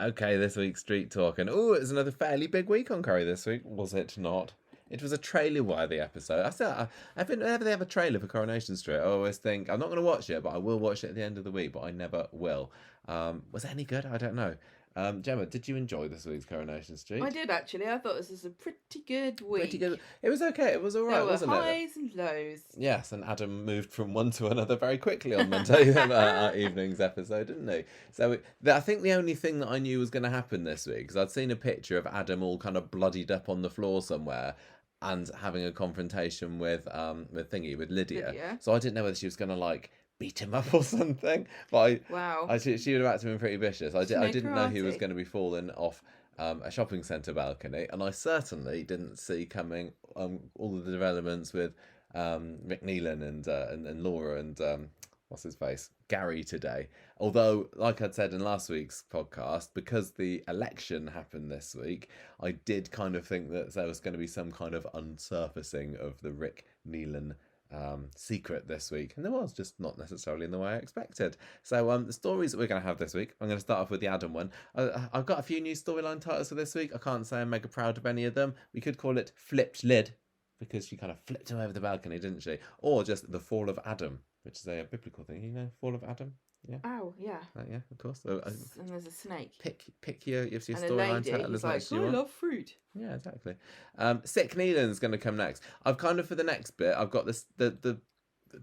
Okay, this week's Street Talk. And it was another fairly big week on Curry this week, was it not? It was a trailer-worthy episode. Whenever they have a trailer for Coronation Street, I always think, I'm not going to watch it, but I will watch it at the end of the week, but I never will. Was it any good? I don't know. Gemma, did you enjoy this week's Coronation Street? I did, actually. I thought this was a pretty good week. Pretty good. It was okay. It was all right, wasn't it? There were highs and lows. Yes, and Adam moved from one to another very quickly on Monday, our evening's episode, didn't he? So I think the only thing that I knew was going to happen this week, because I'd seen a picture of Adam all kind of bloodied up on the floor somewhere and having a confrontation with Lydia. So I didn't know whether she was going to, like, beat him up or something. But she would have acted been pretty vicious. I didn't know he was going to be falling off a shopping centre balcony, and I certainly didn't see coming all of the developments with Rick Neelan and Laura and what's his face, Gary today. Although, like I'd said in last week's podcast, because the election happened this week, I did kind of think that there was going to be some kind of unsurfacing of the Rick Neelan secret this week, and there was, just not necessarily in the way I expected. So the stories that we're going to have this week, I'm going to start off with the Adam one. I've got a few new storyline titles for this week. I can't say I'm mega proud of any of them. We could call it Flipped Lid, because she kind of flipped him over the balcony, didn't she? Or just The Fall of Adam, which is a biblical thing. You know, Fall of Adam? Yeah. Oh, yeah. Yeah, of course. So, and there's a snake. Pick your storyline title as much as you want. I love fruit. Yeah, exactly. Sick Neelan's going to come next. I've kind of, for the next bit, I've got this the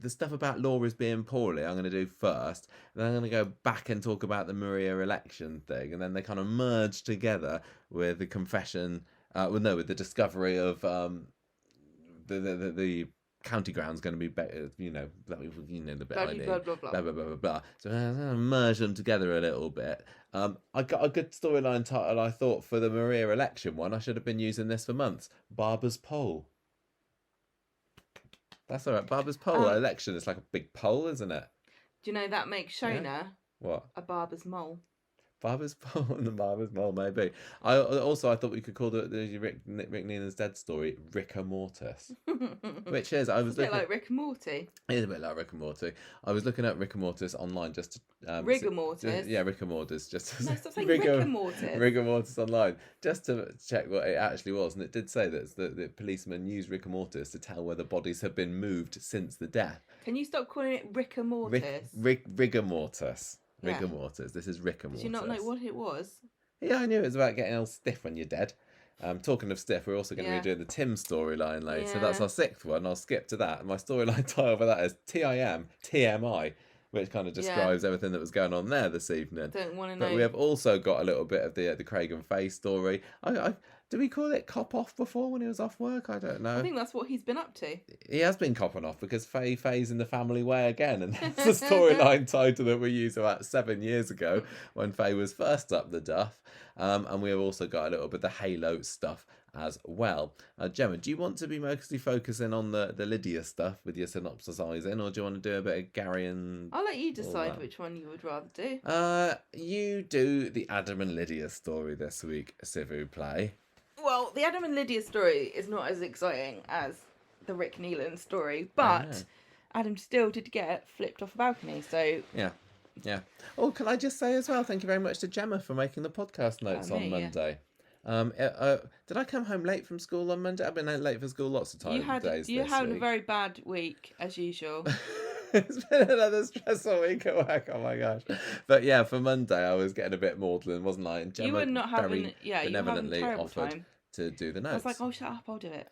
stuff about Laura's being poorly. I'm going to do first, and then I'm going to go back and talk about the Maria election thing, and then they kind of merge together with the confession. With the discovery of the county ground's going to be better, the bit I need. Blah, blah, blah. Blah, blah, blah, blah, blah. So I'm going to merge them together a little bit. I got a good storyline title, I thought, for the Maria election one. I should have been using this for months. Barbara's poll. That's all right. Barbara's poll election. It's like a big poll, isn't it? Do you know that makes Shona what? A barber's mole? Barbara's poll and the Barbara's mole, maybe. I thought we could call the Rick Neelan's dead story Ricka Mortis, which is a bit like Rick and Morty. It is a bit like Rick and Morty. I was looking at Rick and Mortis online just to Rigor Mortis. Rick and Mortis. No, stop saying Rick and Mortis. Rigor Mortis online, just to check what it actually was, and it did say that the policeman used Rick and Mortis to tell whether bodies had been moved since the death. Can you stop calling it Rick and Mortis? Rigor Mortis. Rigor Mortis. This is Rick and Mortis. Did you not know what it was? Yeah, I knew it was about getting all stiff when you're dead. Talking of stiff, we're also going to be doing the Tim storyline later. So that's our sixth one. I'll skip to that. My storyline title for that is TMI, which kind of describes everything that was going on there this evening. Don't want to know. But we have also got a little bit of the Craig and Faye story. Did we call it cop off before when he was off work? I don't know. I think that's what he's been up to. He has been copping off because Faye's in the family way again. And that's the storyline title that we used about 7 years ago when Faye was first up the duff. And we have also got a little bit of the Halo stuff as well. Gemma, do you want to be mostly focusing on the Lydia stuff with your synopsising, or do you want to do a bit of Gary and... I'll let you decide which one you would rather do. You do the Adam and Lydia story this week, s'il vous plaît. Well, the Adam and Lydia story is not as exciting as the Rick Neelan story, but Adam still did get flipped off a balcony, so... Yeah. Oh, can I just say as well, thank you very much to Gemma for making the podcast notes on Monday. Did I come home late from school on Monday? I've been late for school lots of times. You had a very bad week, as usual. It's been another stressful week at work. Oh my gosh! But yeah, for Monday I was getting a bit maudlin, wasn't I? And Gemma you were not having, benevolently offered time to do the notes. I was like, "Oh, shut up! I'll do it."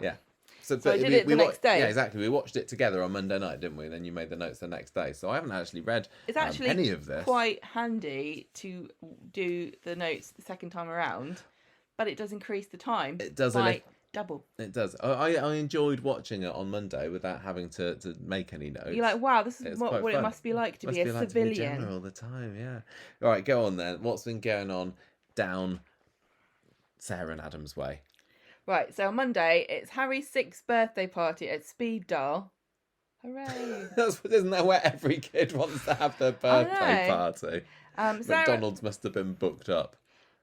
Yeah. So I did it the next day. Yeah, exactly. We watched it together on Monday night, didn't we? And then you made the notes the next day. So I haven't actually read any of this. It's actually quite handy to do the notes the second time around, but it does increase the time. It does by double. It does. I enjoyed watching it on Monday without having to make any notes. You're like, wow, this is what it must be like to be a civilian. To be all the time, yeah. All right, go on then. What's been going on down Sarah and Adam's way? Right, so on Monday, it's Harry's 6th birthday party at Speed Dial. Hooray! Isn't that where every kid wants to have their birthday party? McDonald's must have been booked up.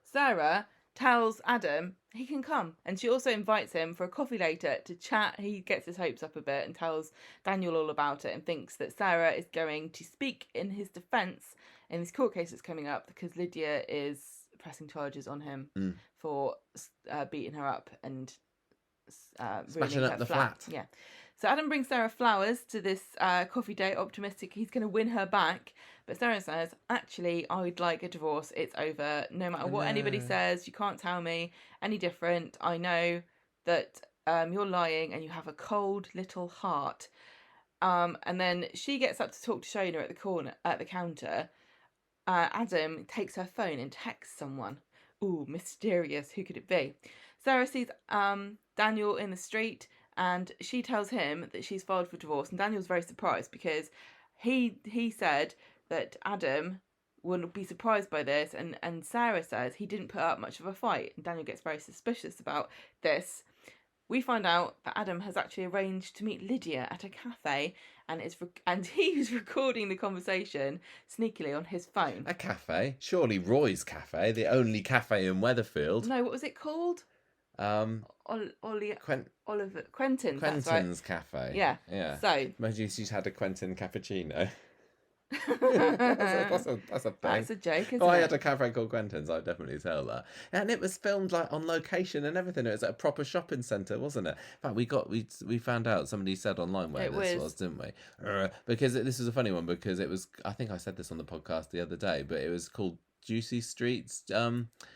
Sarah tells Adam he can come, and she also invites him for a coffee later to chat. He gets his hopes up a bit and tells Daniel all about it and thinks that Sarah is going to speak in his defence in this court case that's coming up because Lydia is pressing charges on him Mm. for beating her up and Smashing ruining up her the flat. flat. Yeah. So Adam brings Sarah flowers to this coffee date, optimistic he's going to win her back. But Sarah says, actually, I'd like a divorce. It's over. No matter what anybody says, you can't tell me any different. I know that you're lying and you have a cold little heart. And then she gets up to talk to Shona at the counter. Adam takes her phone and texts someone. Ooh, mysterious. Who could it be? Sarah sees Daniel in the street and she tells him that she's filed for divorce. And Daniel's very surprised because he said that Adam wouldn't be surprised by this. And Sarah says he didn't put up much of a fight. And Daniel gets very suspicious about this. We find out that Adam has actually arranged to meet Lydia at a cafe, and he's recording the conversation sneakily on his phone. A cafe? Surely Roy's Cafe, the only cafe in Weatherfield. No, what was it called? Quentin's. That's right. Cafe. Yeah. So imagine she's had a Quentin cappuccino. that's a thing. That's a joke, isn't it? I had a cafe called Quentin's, I'd definitely tell that. And it was filmed like on location and everything. It was at a proper shopping centre, wasn't it? In fact, we found out, somebody said online where this was, didn't we? Because this was a funny one, because it was, I think I said this on the podcast the other day, but it was called Juicy Streets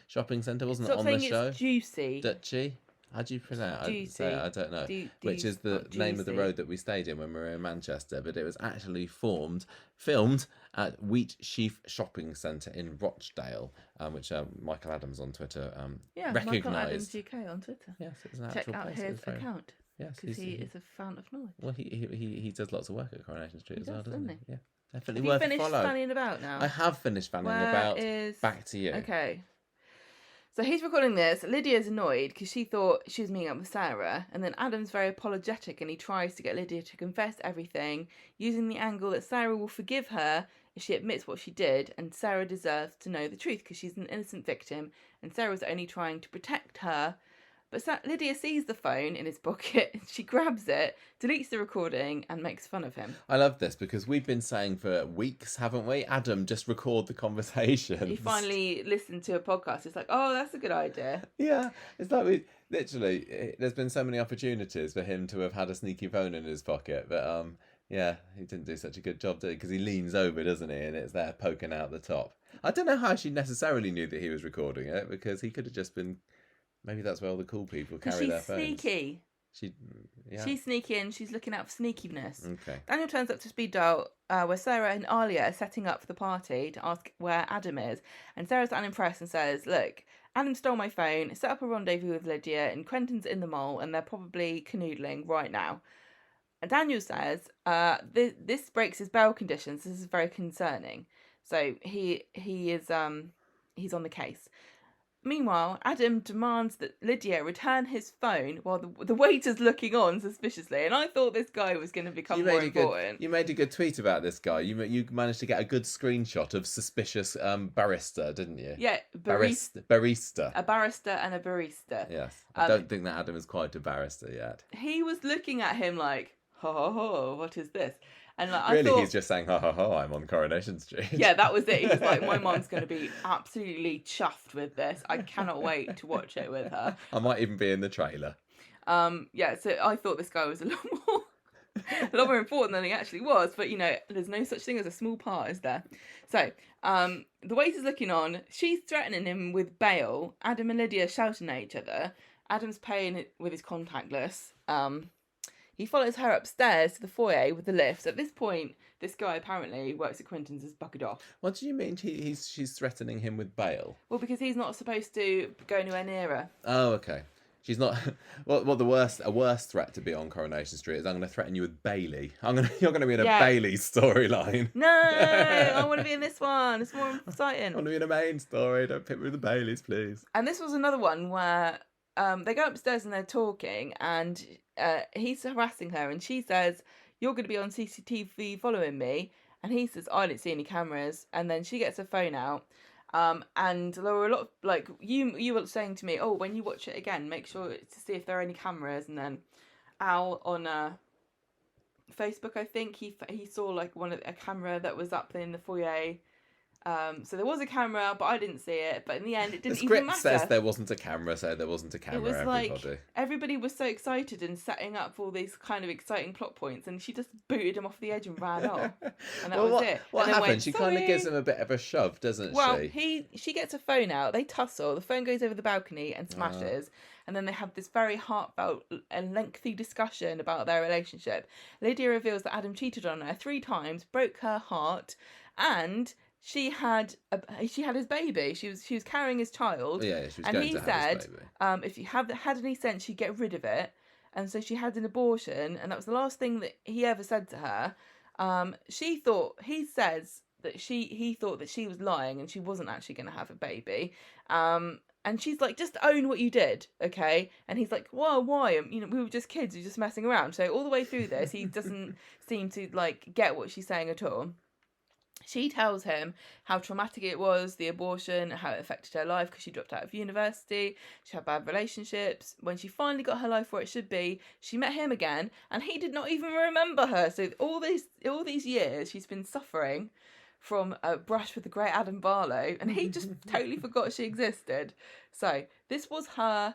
shopping centre, wasn't it, on the show? It's Juicy. Dutchy. How do you pronounce it? I don't know. Which is the Juicy. name of the road that we stayed in when we were in Manchester. But it was actually filmed at Wheat Sheaf Shopping Centre in Rochdale, which Michael Adams on Twitter recognised. Michael Adams UK on Twitter. Yes, it's an Check actual out place. his account. Yes, because he is a fount of knowledge. Well, he does lots of work at Coronation Street as well, doesn't he? Yeah, definitely Have worth you a follow. finished fanning about now? I have finished fanning about. Back to you. Okay. So he's recording this. Lydia's annoyed because she thought she was meeting up with Sarah, and then Adam's very apologetic and he tries to get Lydia to confess everything, using the angle that Sarah will forgive her if she admits what she did, and Sarah deserves to know the truth because she's an innocent victim and Sarah's only trying to protect her. But Lydia sees the phone in his pocket, she grabs it, deletes the recording and makes fun of him. I love this because we've been saying for weeks, haven't we? Adam, just record the conversation. He finally listened to a podcast. It's like, oh, that's a good idea. Yeah, it's like there's been so many opportunities for him to have had a sneaky phone in his pocket, but yeah, he didn't do such a good job, did he? Because he leans over, doesn't he? And it's there poking out the top. I don't know how she necessarily knew that he was recording it, because he could have just been... Maybe that's where all the cool people carry their phones. She's sneaky. She's sneaky and she's looking out for sneakiness. Okay. Daniel turns up to speed dial where Sarah and Alia are setting up for the party to ask where Adam is. And Sarah's unimpressed and says, look, Adam stole my phone, set up a rendezvous with Lydia, and Quentin's in the mall and they're probably canoodling right now. And Daniel says, this breaks his bail conditions. This is very concerning. So he is he's on the case. Meanwhile, Adam demands that Lydia return his phone while the waiter's looking on suspiciously. And I thought this guy was going to become more important. You made a good tweet about this guy. You managed to get a good screenshot of suspicious barrister, didn't you? Yeah, barista. A barrister and a barista. Yes. I don't think that Adam is quite a barrister yet. He was looking at him like, ho, ho, ho, what is this? And like, really, I thought, he's just saying, ha, ha, ha, I'm on Coronation Street. Yeah, that was it. He was like, my mum's going to be absolutely chuffed with this. I cannot wait to watch it with her. I might even be in the trailer. Yeah, so I thought this guy was a lot more important than he actually was. But, there's no such thing as a small part, is there? So, the waiter's looking on. She's threatening him with bail. Adam and Lydia shouting at each other. Adam's paying it with his contactless. He follows her upstairs to the foyer with the lift. At this point, this guy apparently works at Quentin's, has buggered off. What do you mean she's threatening him with bail? Well, because he's not supposed to go anywhere near her. Oh, okay. She's not... a worse threat to be on Coronation Street is I'm going to threaten you with Bailey. You're going to be in a Bailey storyline. No, I want to be in this one. It's more exciting. I want to be in a main story. Don't pick me with the Baileys, please. And this was another one where... they go upstairs and they're talking and he's harassing her and she says, you're going to be on CCTV following me. And he says, I didn't see any cameras. And then she gets her phone out. And there were a lot of, like, you were saying to me, oh, when you watch it again, make sure to see if there are any cameras. And then Al on Facebook, I think, he saw, like, a camera that was up in the foyer. So there was a camera, but I didn't see it. But in the end, it didn't The even script matter. says there wasn't a camera, so there wasn't a It camera, was everybody. like everybody was so excited and setting up all these kind of exciting plot points, and she just booted him off the edge and ran off, and that was it. What and then happens? went, She kind of gives "Sorry." him a bit of a shove, doesn't Well, she? she gets a phone out. They tussle. The phone goes over the balcony and smashes, and then they have this very heartfelt and lengthy discussion about their relationship. Lydia reveals that Adam cheated on her 3 times, broke her heart, and she had his baby. She was carrying his child. Yeah, she was and going he to have said, his baby. if you had any sense, she'd get rid of it. And so she had an abortion, and that was the last thing that he ever said to her. He thought that she was lying and she wasn't actually going to have a baby. And she's like, just own what you did, okay? And he's like, well, why? We were just kids, we were just messing around. So all the way through this, he doesn't seem to like get what she's saying at all. She tells him how traumatic it was, the abortion, how it affected her life because she dropped out of university, she had bad relationships. When she finally got her life where it should be, she met him again, and he did not even remember her. So all these years, she's been suffering from a brush with the great Adam Barlow, and he just totally forgot she existed. So this was her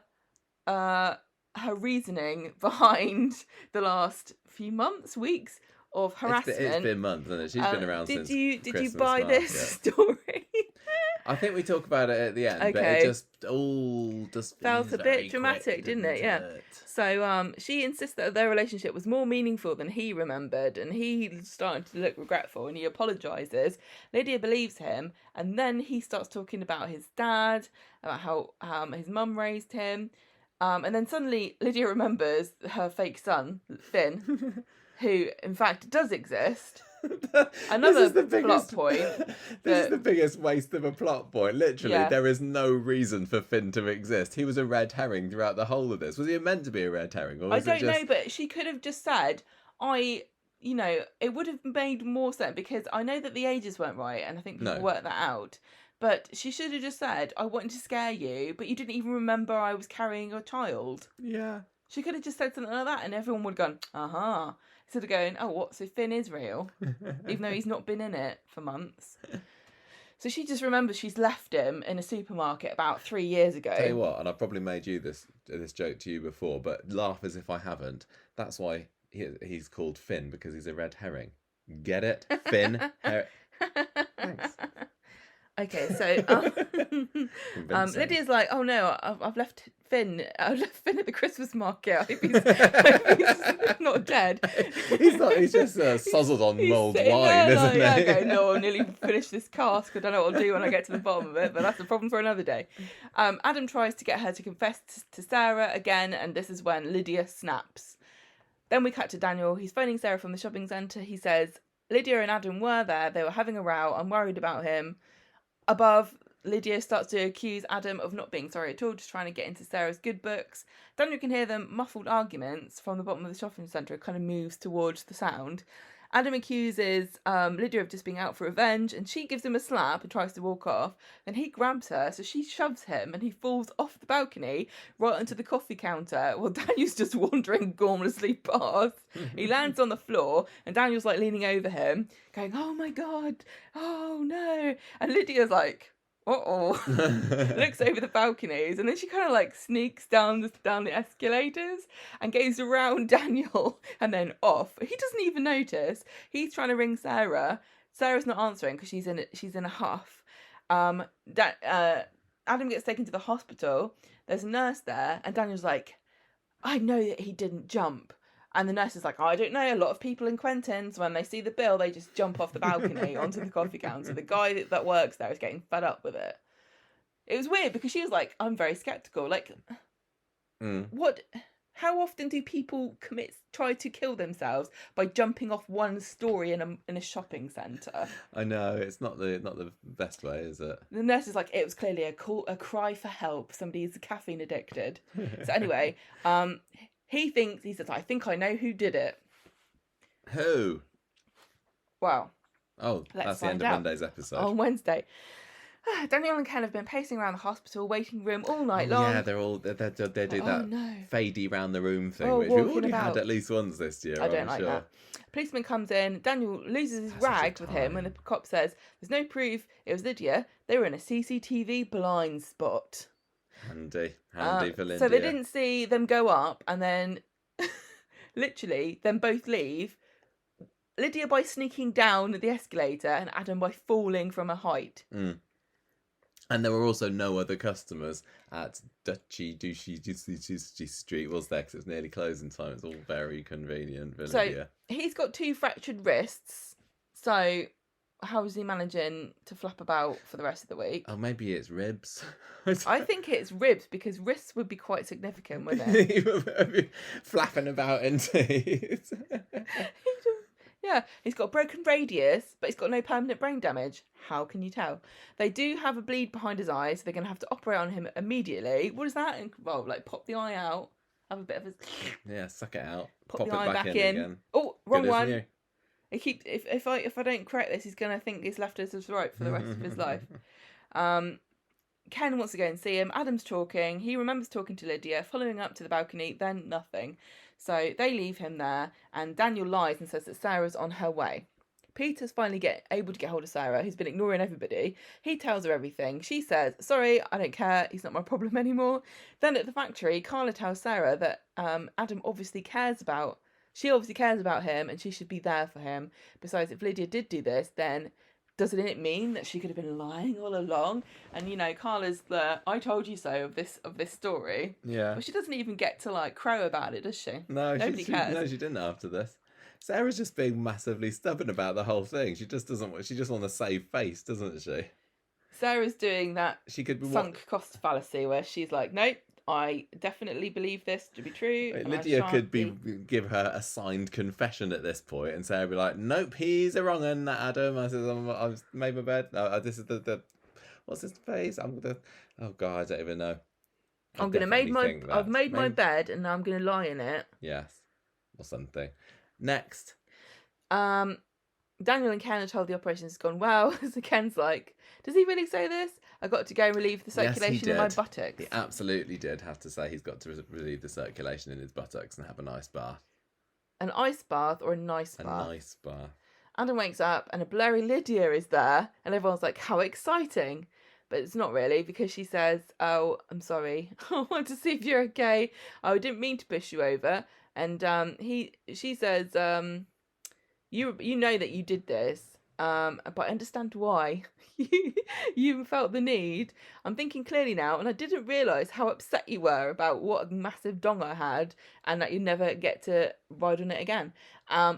reasoning behind the last few months, weeks of harassment. It's been months, hasn't it? She's been around since Did you Christmas buy this story? I think we talk about it at the end, but Okay. it just Felt a bit dramatic, quick, didn't it? Yeah. So she insists that their relationship was more meaningful than he remembered, and he started to look regretful, and he apologises. Lydia believes him, and then he starts talking about his dad, about how his mum raised him, and then suddenly Lydia remembers her fake son, Finn, who in fact does exist. Another plot point. This is the biggest waste of a plot point. Literally, there is no reason for Finn to exist. He was a red herring throughout the whole of this. Was he meant to be a red herring? Or I was don't know, but she could have just said, it would have made more sense, because I know that the ages weren't right, and I think people worked that out. But she should have just said, I wanted to scare you, but you didn't even remember I was carrying a child. Yeah. She could have just said something like that, and everyone would have gone, instead of going, oh, what, so Finn is real? Even though he's not been in it for months. So she just remembers she's left him in a supermarket about 3 years ago. Tell you what, and I've probably made you this joke to you before, but laugh as if I haven't. That's why he's called Finn, because he's a red herring. Get it? Finn. Thanks. Okay, so Lydia's like, oh no, I've left Finn. I've left Finn at the Christmas market. I hope he's not dead. He's just sozzled on mulled wine, isn't he? I go, no, I'll nearly finish this cask. I don't know what I'll do when I get to the bottom of it, but that's a problem for another day. Adam tries to get her to confess to Sarah again, and this is when Lydia snaps. Then we cut to Daniel. He's phoning Sarah from the shopping centre. He says, Lydia and Adam were there. They were having a row. I'm worried about him. Above, Lydia starts to accuse Adam of not being sorry at all, just trying to get into Sarah's good books. Daniel can hear them muffled arguments from the bottom of the shopping centre. It kind of moves towards the sound. Adam accuses Lydia of just being out for revenge, and she gives him a slap and tries to walk off. Then he grabs her, so she shoves him, and he falls off the balcony right onto the coffee counter while Daniel's just wandering gormlessly past. He lands on the floor, and Daniel's like leaning over him, going, oh my God, oh no. And Lydia's like, uh-oh, looks over the balconies, and then she kind of like sneaks down the escalators and goes around Daniel and then off. He doesn't even notice. He's trying to ring Sarah. Sarah's not answering because she's in a huff. Adam gets taken to the hospital. There's a nurse there, and Daniel's like, I know that he didn't jump. And the nurse is like, I don't know, a lot of people in Quentin's, when they see the bill, they just jump off the balcony onto the coffee counter. The guy that works there is getting fed up with it. It was weird because she was like, I'm very sceptical. Like, what? How often do people try to kill themselves by jumping off one story in a shopping centre? I know, it's not the best way, is it? The nurse is like, it was clearly a cry for help. Somebody's caffeine addicted. So anyway, he says, I think I know who did it. Who? Well, that's the end of Monday's episode. On Wednesday. Daniel and Ken have been pacing around the hospital waiting room all night Oh long. yeah, they do Oh, that no. fadey round the room thing, Oh, which we've walking already had about. at least once this year. I don't I'm like sure. that. Policeman comes in. Daniel loses his Passage of rag with him when the time. cop says, "There's no proof it was Lydia. They were in a CCTV blind spot." Handy for Lydia. So they didn't see them go up, and then literally, then both leave. Lydia by sneaking down the escalator, and Adam by falling from a height. Mm. And there were also no other customers at Duchy Street, was there? Because it was nearly closing time. It's all very convenient for Lydia. So he's got 2 fractured wrists. So how is he managing to flap about for the rest of the week? Oh, maybe it's ribs. I think it's ribs, because wrists would be quite significant, wouldn't it? Flapping about indeed. Yeah, he's got a broken radius, but he's got no permanent brain damage. How can you tell? They do have a bleed behind his eye, so they're going to have to operate on him immediately. What is that? Well, like pop the eye out, have a bit of a... Yeah, suck it out. Pop Pop the it eye back in again. Oh, wrong Good as one. new. If I don't correct this, he's going to think he's left us as right for the rest of his life. Ken wants to go and see him. Adam's talking. He remembers talking to Lydia, following up to the balcony, then nothing. So they leave him there, and Daniel lies and says that Sarah's on her way. Peter's finally able to get hold of Sarah, who's been ignoring everybody. He tells her everything. She says, "Sorry, I don't care. He's not my problem anymore." Then at the factory, Carla tells Sarah that Adam obviously cares about... She obviously cares about him, and she should be there for him. Besides, if Lydia did do this, then... doesn't it mean that she could have been lying all along? And, you know, Carla's the "I told you so" of this story. Yeah. But she doesn't even get to, like, crow about it, does she? No, Nobody cares. No, she didn't after this. Sarah's just being massively stubborn about the whole thing. She just doesn't. She just wants to save face, doesn't she? Sarah's doing that She could be sunk cost fallacy where she's like, "Nope, I definitely believe this to be true." Wait, and I Lydia shan't could give her a signed confession at this point, and Sarah would be like, "Nope, he's a wrong un, that Adam." I said, "I've made my bed. This is the what's his face? Oh God, I don't even know. I've made my bed, and now I'm gonna lie in it. Yes, or something. Next. Daniel and Ken are told the operation's gone well. So Ken's like, "Does he really say this? I got to go and relieve the circulation in my buttocks." He absolutely did have to say he's got to relieve the circulation in his buttocks and have a nice bath. An ice bath or a nice bath? A nice bath. Adam wakes up and a blurry Lydia is there, and everyone's like, "How exciting!" But it's not really, because she says, "Oh, I'm sorry. I want to see if you're okay. I didn't mean to push you over." And she says, "You know that you did this, but I understand why you felt the need. I'm thinking clearly now, and I didn't realise how upset you were about what a massive dong I had, and that you never get to ride on it again.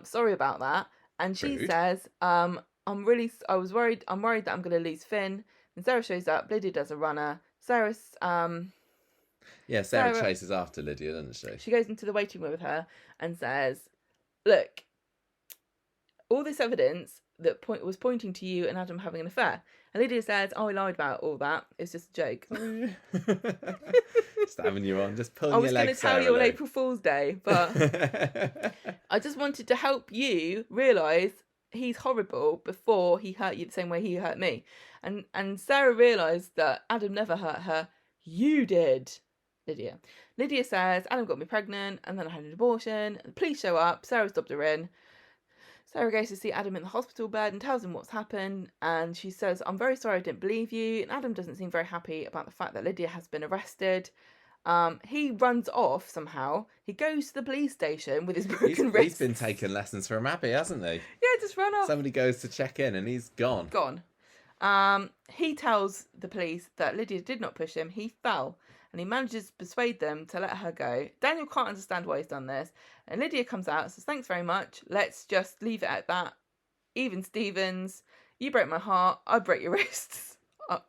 Sorry about that." And she Rude. says, I'm worried that I'm going to lose Finn." And Sarah shows up. Lydia does a runner. Sarah chases after Lydia, doesn't she? She goes into the waiting room with her and says, "Look, all this evidence that was pointing to you and Adam having an affair." And Lydia says, "Oh, I lied about all that. It's just a joke." Just having you on, just pulling I your was legs. going to tell you on April Fool's Day, but I just wanted to help you realise he's horrible before he hurt you the same way he hurt me. And Sarah realised that Adam never hurt her. "You did, Lydia." Lydia says, "Adam got me pregnant, and then I had an abortion." The police show up. Sarah stopped her in. Sarah goes to see Adam in the hospital bed and tells him what's happened. And she says, "I'm very sorry I didn't believe you." And Adam doesn't seem very happy about the fact that Lydia has been arrested. He runs off somehow. He goes to the police station with his broken wrist. He's been taking lessons from Abby, hasn't he? Yeah, just run off. Somebody goes to check in and he's gone. He tells the police that Lydia did not push him. He fell, and he manages to persuade them to let her go. Daniel can't understand why he's done this. And Lydia comes out and says, "Thanks very much. Let's just leave it at that. Even Stevens, you broke my heart. I broke your wrists.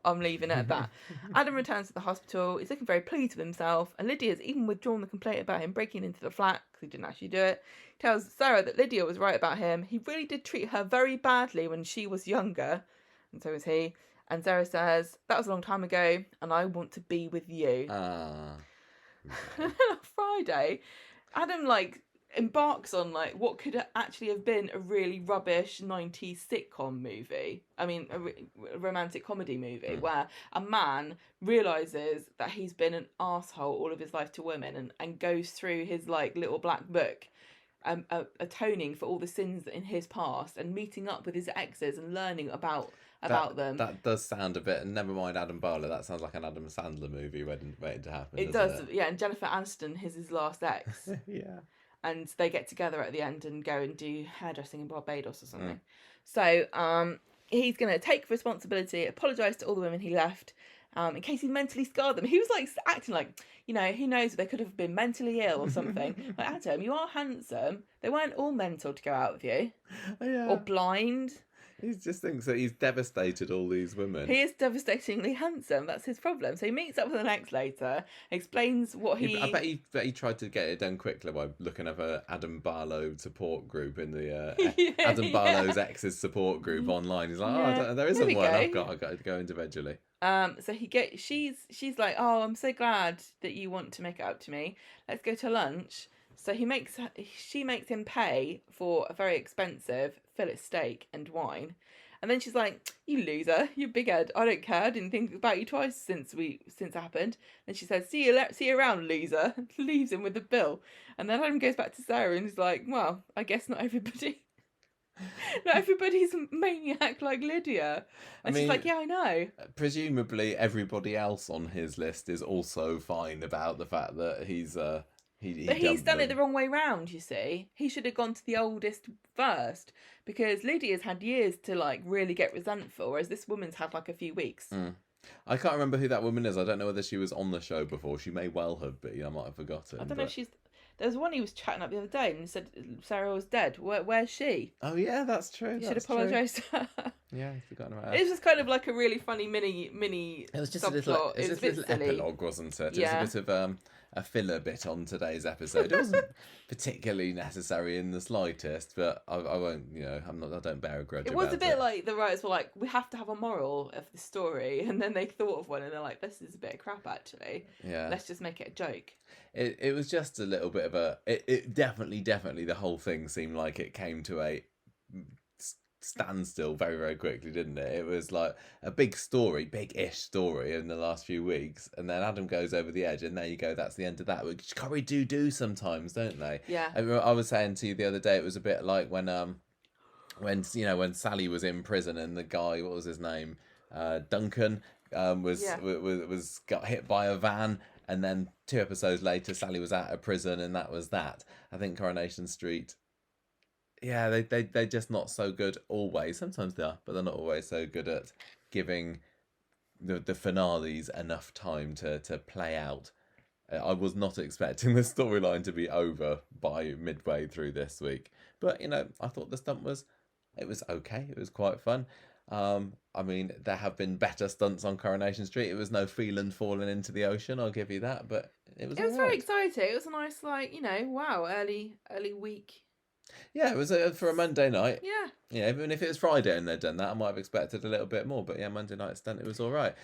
I'm leaving it at that." Adam returns to the hospital. He's looking very pleased with himself, and Lydia's even withdrawn the complaint about him breaking into the flat because he didn't actually do it. He tells Sarah that Lydia was right about him. He really did treat her very badly when she was younger, and so was he. And Sarah says, "That was a long time ago, and I want to be with you." Ah. Friday, Adam embarks on like what could actually have been a really rubbish 90s sitcom movie. I mean, a romantic comedy movie where a man realizes that he's been an asshole all of his life to women and goes through his like little black book, atoning for all the sins in his past and meeting up with his exes and learning about them. That does sound a bit. Never mind Adam Barlow. That sounds like an Adam Sandler movie waiting to happen. It does, yeah. And Jennifer Aniston is his last ex. Yeah. And they get together at the end and go and do hairdressing in Barbados or something. So he's going to take responsibility, apologise to all the women he left, in case he mentally scarred them. He was like acting like, you know, who knows, they could have been mentally ill or something. Like, Adam, you are handsome. They weren't all mental to go out with you. Yeah. Or blind. He just thinks that he's devastated all these women. He is devastatingly handsome. That's his problem. So he meets up with an ex later, explains what he... I bet he tried to get it done quickly by looking up a Adam Barlow support group in the Adam Barlow's ex's support group online. He's like, there isn't one. I've got to go individually. So she's like, oh, I'm so glad that you want to make it up to me. Let's go to lunch. So she makes him pay for a very expensive fillet steak and wine. And then she's like, you loser, you big head. I don't care. I didn't think about you twice since it happened. And she says, see you around, loser. Leaves him with the bill. And then Adam goes back to Sarah and he's like, well, I guess not everybody's a maniac like Lydia. And she's like, yeah, I know. Presumably everybody else on his list is also fine about the fact that he's But he's done it the wrong way round, you see. He should have gone to the oldest first, because Lydia's had years to like really get resentful, whereas this woman's had like a few weeks. I can't remember who that woman is. I don't know whether she was on the show before. She may well have been. I might have forgotten. I don't know if she's... There was one he was chatting up the other day and said Sarah was dead. Where's she? Oh yeah, that's true. You should apologise to her. Yeah, I've forgotten about her. It was just kind of like a really funny mini It was just subplot. a little epilogue, wasn't it? It was a bit of a filler bit on today's episode. It wasn't particularly necessary in the slightest, but I won't. You know, I don't bear a grudge. It was a bit like the writers were like, we have to have a moral of the story, and then they thought of one, and they're like, this is a bit of crap actually. Yeah. Let's just make it a joke. It was just a little bit of a. It definitely the whole thing seemed like it came to a standstill very, very quickly, didn't it? It was like a big-ish story in the last few weeks, and then Adam goes over the edge, and there you go, that's the end of that. Which Corrie do sometimes, don't they? Yeah. I was saying to you the other day, it was a bit like when Sally was in prison and the guy, what was his name, Duncan, was got hit by a van. And then 2 episodes later, Sally was out of prison, and that was that. I think Coronation Street. Yeah, they're just not so good always. Sometimes they are, but they're not always so good at giving the finales enough time to play out. I was not expecting the storyline to be over by midway through this week, but you know, I thought the stunt was okay. It was quite fun. I mean, there have been better stunts on Coronation Street. It was no Phelan falling into the ocean, I'll give you that, but it was very exciting. It was a nice, like, you know, wow, early week. Yeah, it was for a Monday night. Yeah. Yeah, even if it was Friday and they'd done that, I might have expected a little bit more. But yeah, Monday night stunt, it was all right.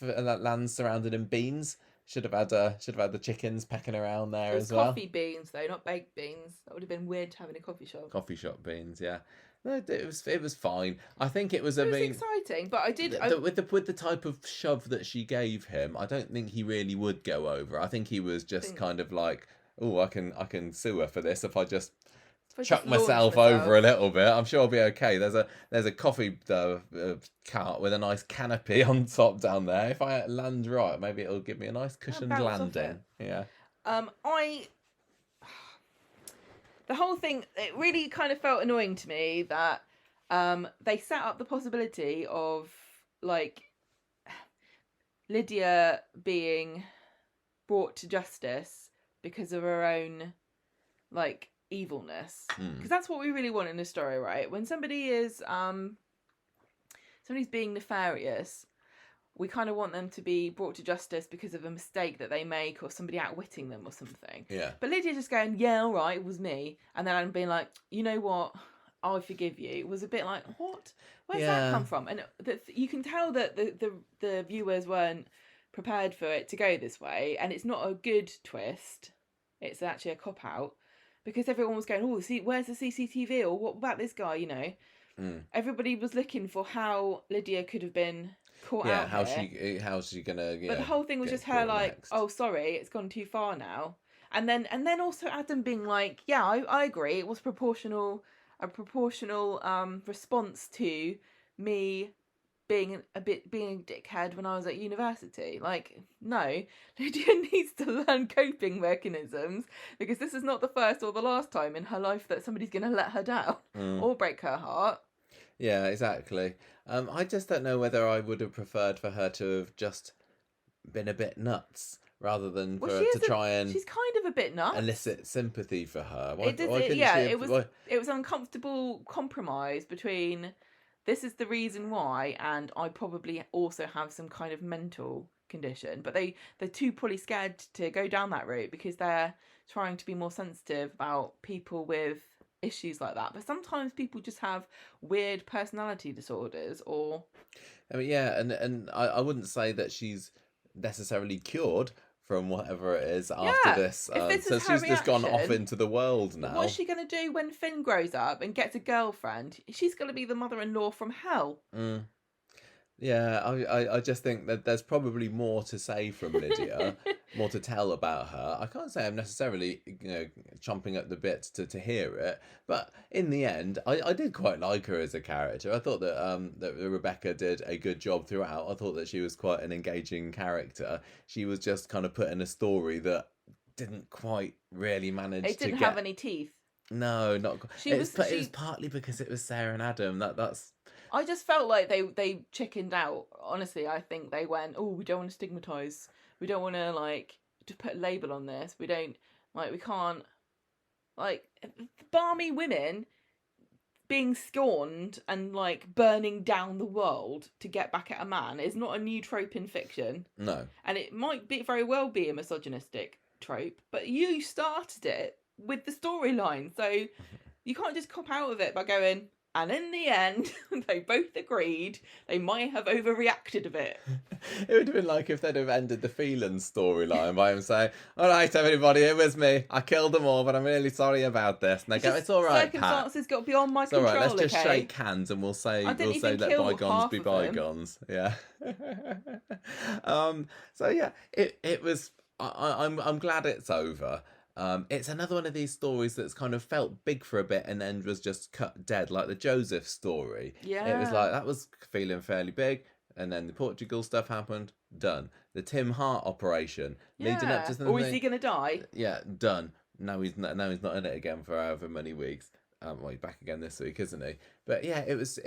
That land surrounded in beans. Should have had the chickens pecking around there as well. Coffee beans though, not baked beans. That would have been weird to have in a coffee shop. Coffee shop beans, yeah. No, it was fine. I think it was. Exciting, but with the type of shove that she gave him, I don't think he really would go over. I think he was just kind of like, oh, I can sue her for this if I just chuck myself over a little bit. I'm sure I'll be okay. There's a coffee cart with a nice canopy on top down there. If I land right, maybe it'll give me a nice cushioned landing. Yeah. The whole thing, it really kind of felt annoying to me that they set up the possibility of like Lydia being brought to justice because of her own like evilness, because that's what we really want in a story, right? When somebody is somebody's being nefarious, we kind of want them to be brought to justice because of a mistake that they make or somebody outwitting them or something. Yeah. But Lydia just going, yeah, all right, it was me, and then I'm being like, you know what, I forgive you. It was a bit like, what? Where's that come from? And you can tell that the viewers weren't prepared for it to go this way, and it's not a good twist. It's actually a cop out. because everyone was going, oh, see, where's the CCTV, or what about this guy? Everybody was looking for how Lydia could have been caught Yeah, out here. how's she gonna But the whole thing was just her like, next? oh, sorry, it's gone too far now. And then also Adam being like, yeah, I agree, it was a proportional response to me being a dickhead when I was at university. Like, no, Lydia needs to learn coping mechanisms, because this is not the first or the last time in her life that somebody's going to let her down or break her heart. Yeah, exactly. I just don't know whether I would have preferred for her to have just been a bit nuts rather than try and she's kind of a bit nuts. Elicit sympathy for her. It was an uncomfortable compromise between this is the reason why, and I probably also have some kind of mental condition. But they're too probably scared to go down that route because they're trying to be more sensitive about people with issues like that. But sometimes people just have weird personality disorders, or I mean, yeah, and I wouldn't say that she's necessarily cured from whatever it is after this. So she's just gone off into the world now. What's she going to do when Finn grows up and gets a girlfriend? She's going to be the mother-in-law from hell. Yeah, I just think that there's probably more to say from Lydia, more to tell about her. I can't say I'm necessarily, chomping at the bit to hear it, but in the end, I did quite like her as a character. I thought that Rebecca did a good job throughout. I thought that she was quite an engaging character. She was just kind of put in a story that didn't quite really manage to get... It didn't have any teeth. No, not... It was partly because it was Sarah and Adam. That's... I just felt like they chickened out. Honestly, I think they went, oh, we don't want to stigmatise. We don't want to, to put a label on this. We don't, we can't, balmy women being scorned and, burning down the world to get back at a man is not a new trope in fiction. No. And it might very well be a misogynistic trope, but you started it with the storyline. So you can't just cop out of it by going... And in the end, they both agreed they might have overreacted a bit. It would have been like if they'd have ended the Phelan storyline by him saying, all right, everybody, it was me. I killed them all, but I'm really sorry about this. And they go, it's all right, Pat. Circumstances got beyond my control, all right, let's just okay? shake hands and we'll say let bygones be bygones. Yeah. So, yeah, it was... I'm glad it's over. It's another one of these stories that's kind of felt big for a bit and then was just cut dead, like the Joseph story. Yeah. It was like, that was feeling fairly big, and then the Portugal stuff happened, done. The Tim Hart operation, leading up to something... Or is he going to die? Yeah, done. Now he's not in it again for however many weeks. Well, he's back again this week, isn't he? But yeah, it was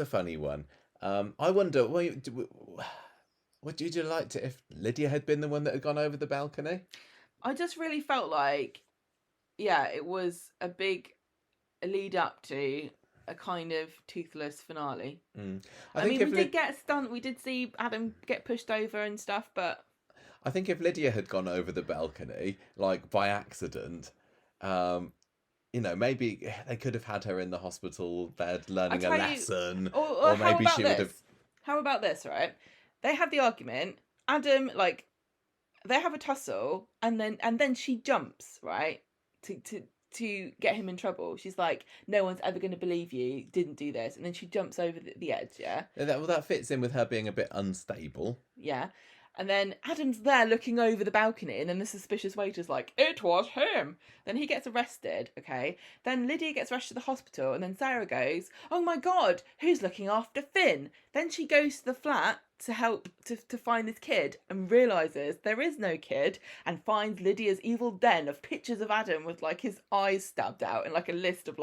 a funny one. I wonder, would you like to if Lydia had been the one that had gone over the balcony? I just really felt like, yeah, it was a big lead up to a kind of toothless finale. I mean, we did get stunned. We did see Adam get pushed over and stuff, but... I think if Lydia had gone over the balcony, by accident, maybe they could have had her in the hospital bed learning a lesson. Or maybe she would have... How about this, right? They have the argument. Adam, they have a tussle, and then she jumps, right, to get him in trouble. She's like, no one's ever going to believe you didn't do this, and then she jumps over the edge. Yeah. That fits in with her being a bit unstable. Yeah. And then Adam's there looking over the balcony, and then the suspicious waiter's like, it was him. Then he gets arrested, okay? Then Lydia gets rushed to the hospital, and then Sarah goes, oh my God, who's looking after Finn? Then she goes to the flat to help to find this kid and realises there is no kid, and finds Lydia's evil den of pictures of Adam with his eyes stabbed out and a list of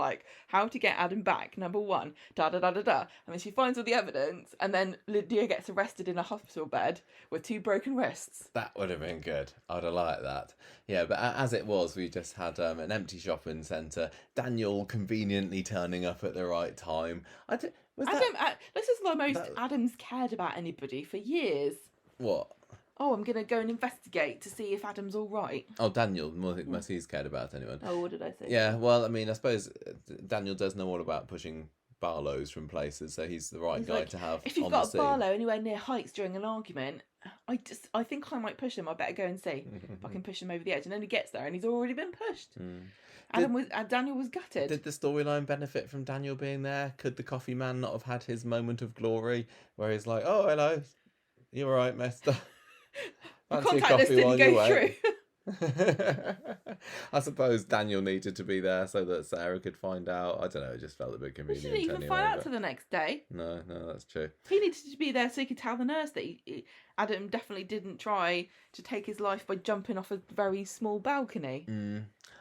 how to get Adam back, number 1, da da da da da. And then she finds all the evidence, and then Lydia gets arrested in a hospital bed with 2 broken wrists. That would have been good. I'd have liked that. Yeah, but as it was, we just had an empty shopping centre, Daniel conveniently turning up at the right time. This is the most Adam's cared about anybody for years. What? Oh, I'm going to go and investigate to see if Adam's all right. Oh, Daniel, most he's cared about anyone. Oh, what did I say? Yeah, well, I mean, I suppose Daniel does know all about pushing Barlows from places, so he's the right He's guy like, to have if you've on the got a scene. Barlow anywhere near heights during an argument, I think I might push him. I better go and see if I can push him over the edge. And then he gets there and he's already been pushed. Daniel was gutted. Did the storyline benefit from Daniel being there? Could the coffee man not have had his moment of glory where he's like, "Oh, hello, you all right, mister? The Fancy a contact list coffee while didn't you go wait?" through. I suppose Daniel needed to be there so that Sarah could find out. I don't know. It just felt a bit He convenient. didn't even anyway, find out but... till the next day. No, that's true. He needed to be there so he could tell the nurse that Adam definitely didn't try to take his life by jumping off a very small balcony.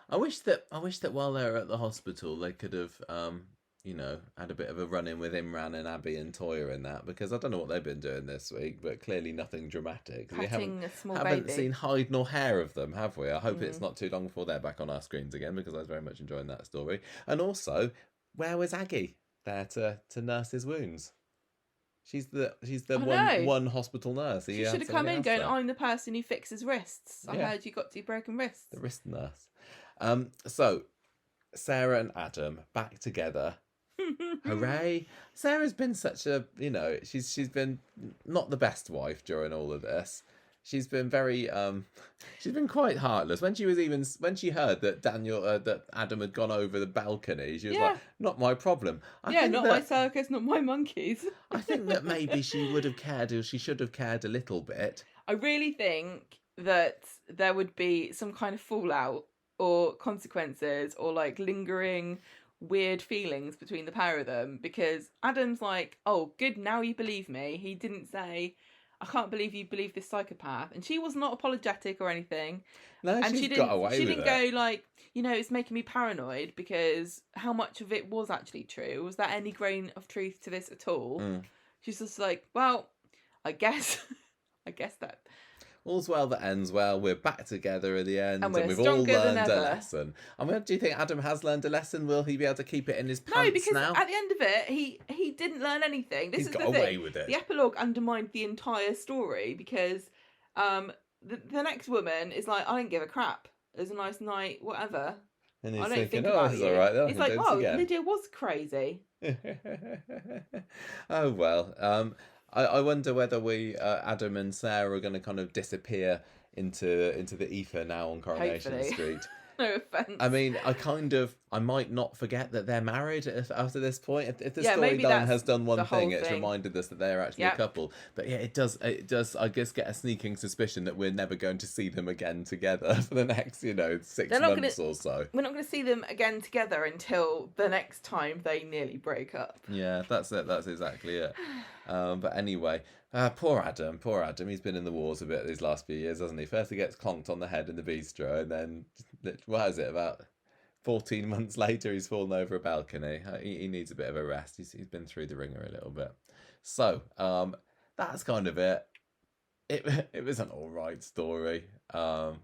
I wish that while they were at the hospital, they could have, had a bit of a run-in with Imran and Abby and Toya in that, because I don't know what they've been doing this week, but clearly nothing dramatic. Patting a small haven't baby. seen hide nor hair of them, have we? I hope it's not too long before they're back on our screens again, because I was very much enjoying that story. And also, where was Aggie there to nurse his wounds? She's the one hospital nurse. She should have come in going, "I'm the person who fixes wrists. I heard you got 2 broken wrists." The wrist nurse. So Sarah and Adam back together. Hooray! Sarah's been such a, she's been not the best wife during all of this. She's been very she's been quite heartless. When she heard that that Adam had gone over the balcony, she was like, "Not my problem." My circus, not my monkeys. I think that maybe she would have cared, or she should have cared a little bit. I really think that there would be some kind of fallout or consequences or like lingering weird feelings between the pair of them, because Adam's like, "Oh, good, now you believe me." He didn't say, "I can't believe you believe this psychopath," and she was not apologetic or anything. No, and she didn't go like, "It's making me paranoid," because how much of it was actually true? Was there any grain of truth to this at all? She's just like, "Well, I guess that all's well that ends well. We're back together in the end, and we've all learned a lesson." I mean, do you think Adam has learned a lesson? Will he be able to keep it in his pants now? No, because at the end of it, he didn't learn anything. He's got away with it. The epilogue undermined the entire story, because the next woman is like, "I don't give a crap. It was a nice night, whatever." And he's thinking, "Oh, this is all right. Then he's like, "Oh, Lydia was crazy." Oh well. I wonder whether Adam and Sarah are going to kind of disappear into the ether now on Coronation Street. No offence. I mean, I might not forget that they're married after this point. If the storyline has done one thing, it's reminded us that they're actually a couple. But yeah, it does, I guess, get a sneaking suspicion that we're never going to see them again together for the next, 6 months or so. We're not going to see them again together until the next time they nearly break up. Yeah, that's it. That's exactly it. But anyway, poor Adam. He's been in the wars a bit these last few years, hasn't he? First he gets clonked on the head in the bistro, and then, what is it, about 14 months later he's fallen over a balcony. He needs a bit of a rest. He's been through the ringer a little bit. So that's kind of it. It was an all right story, and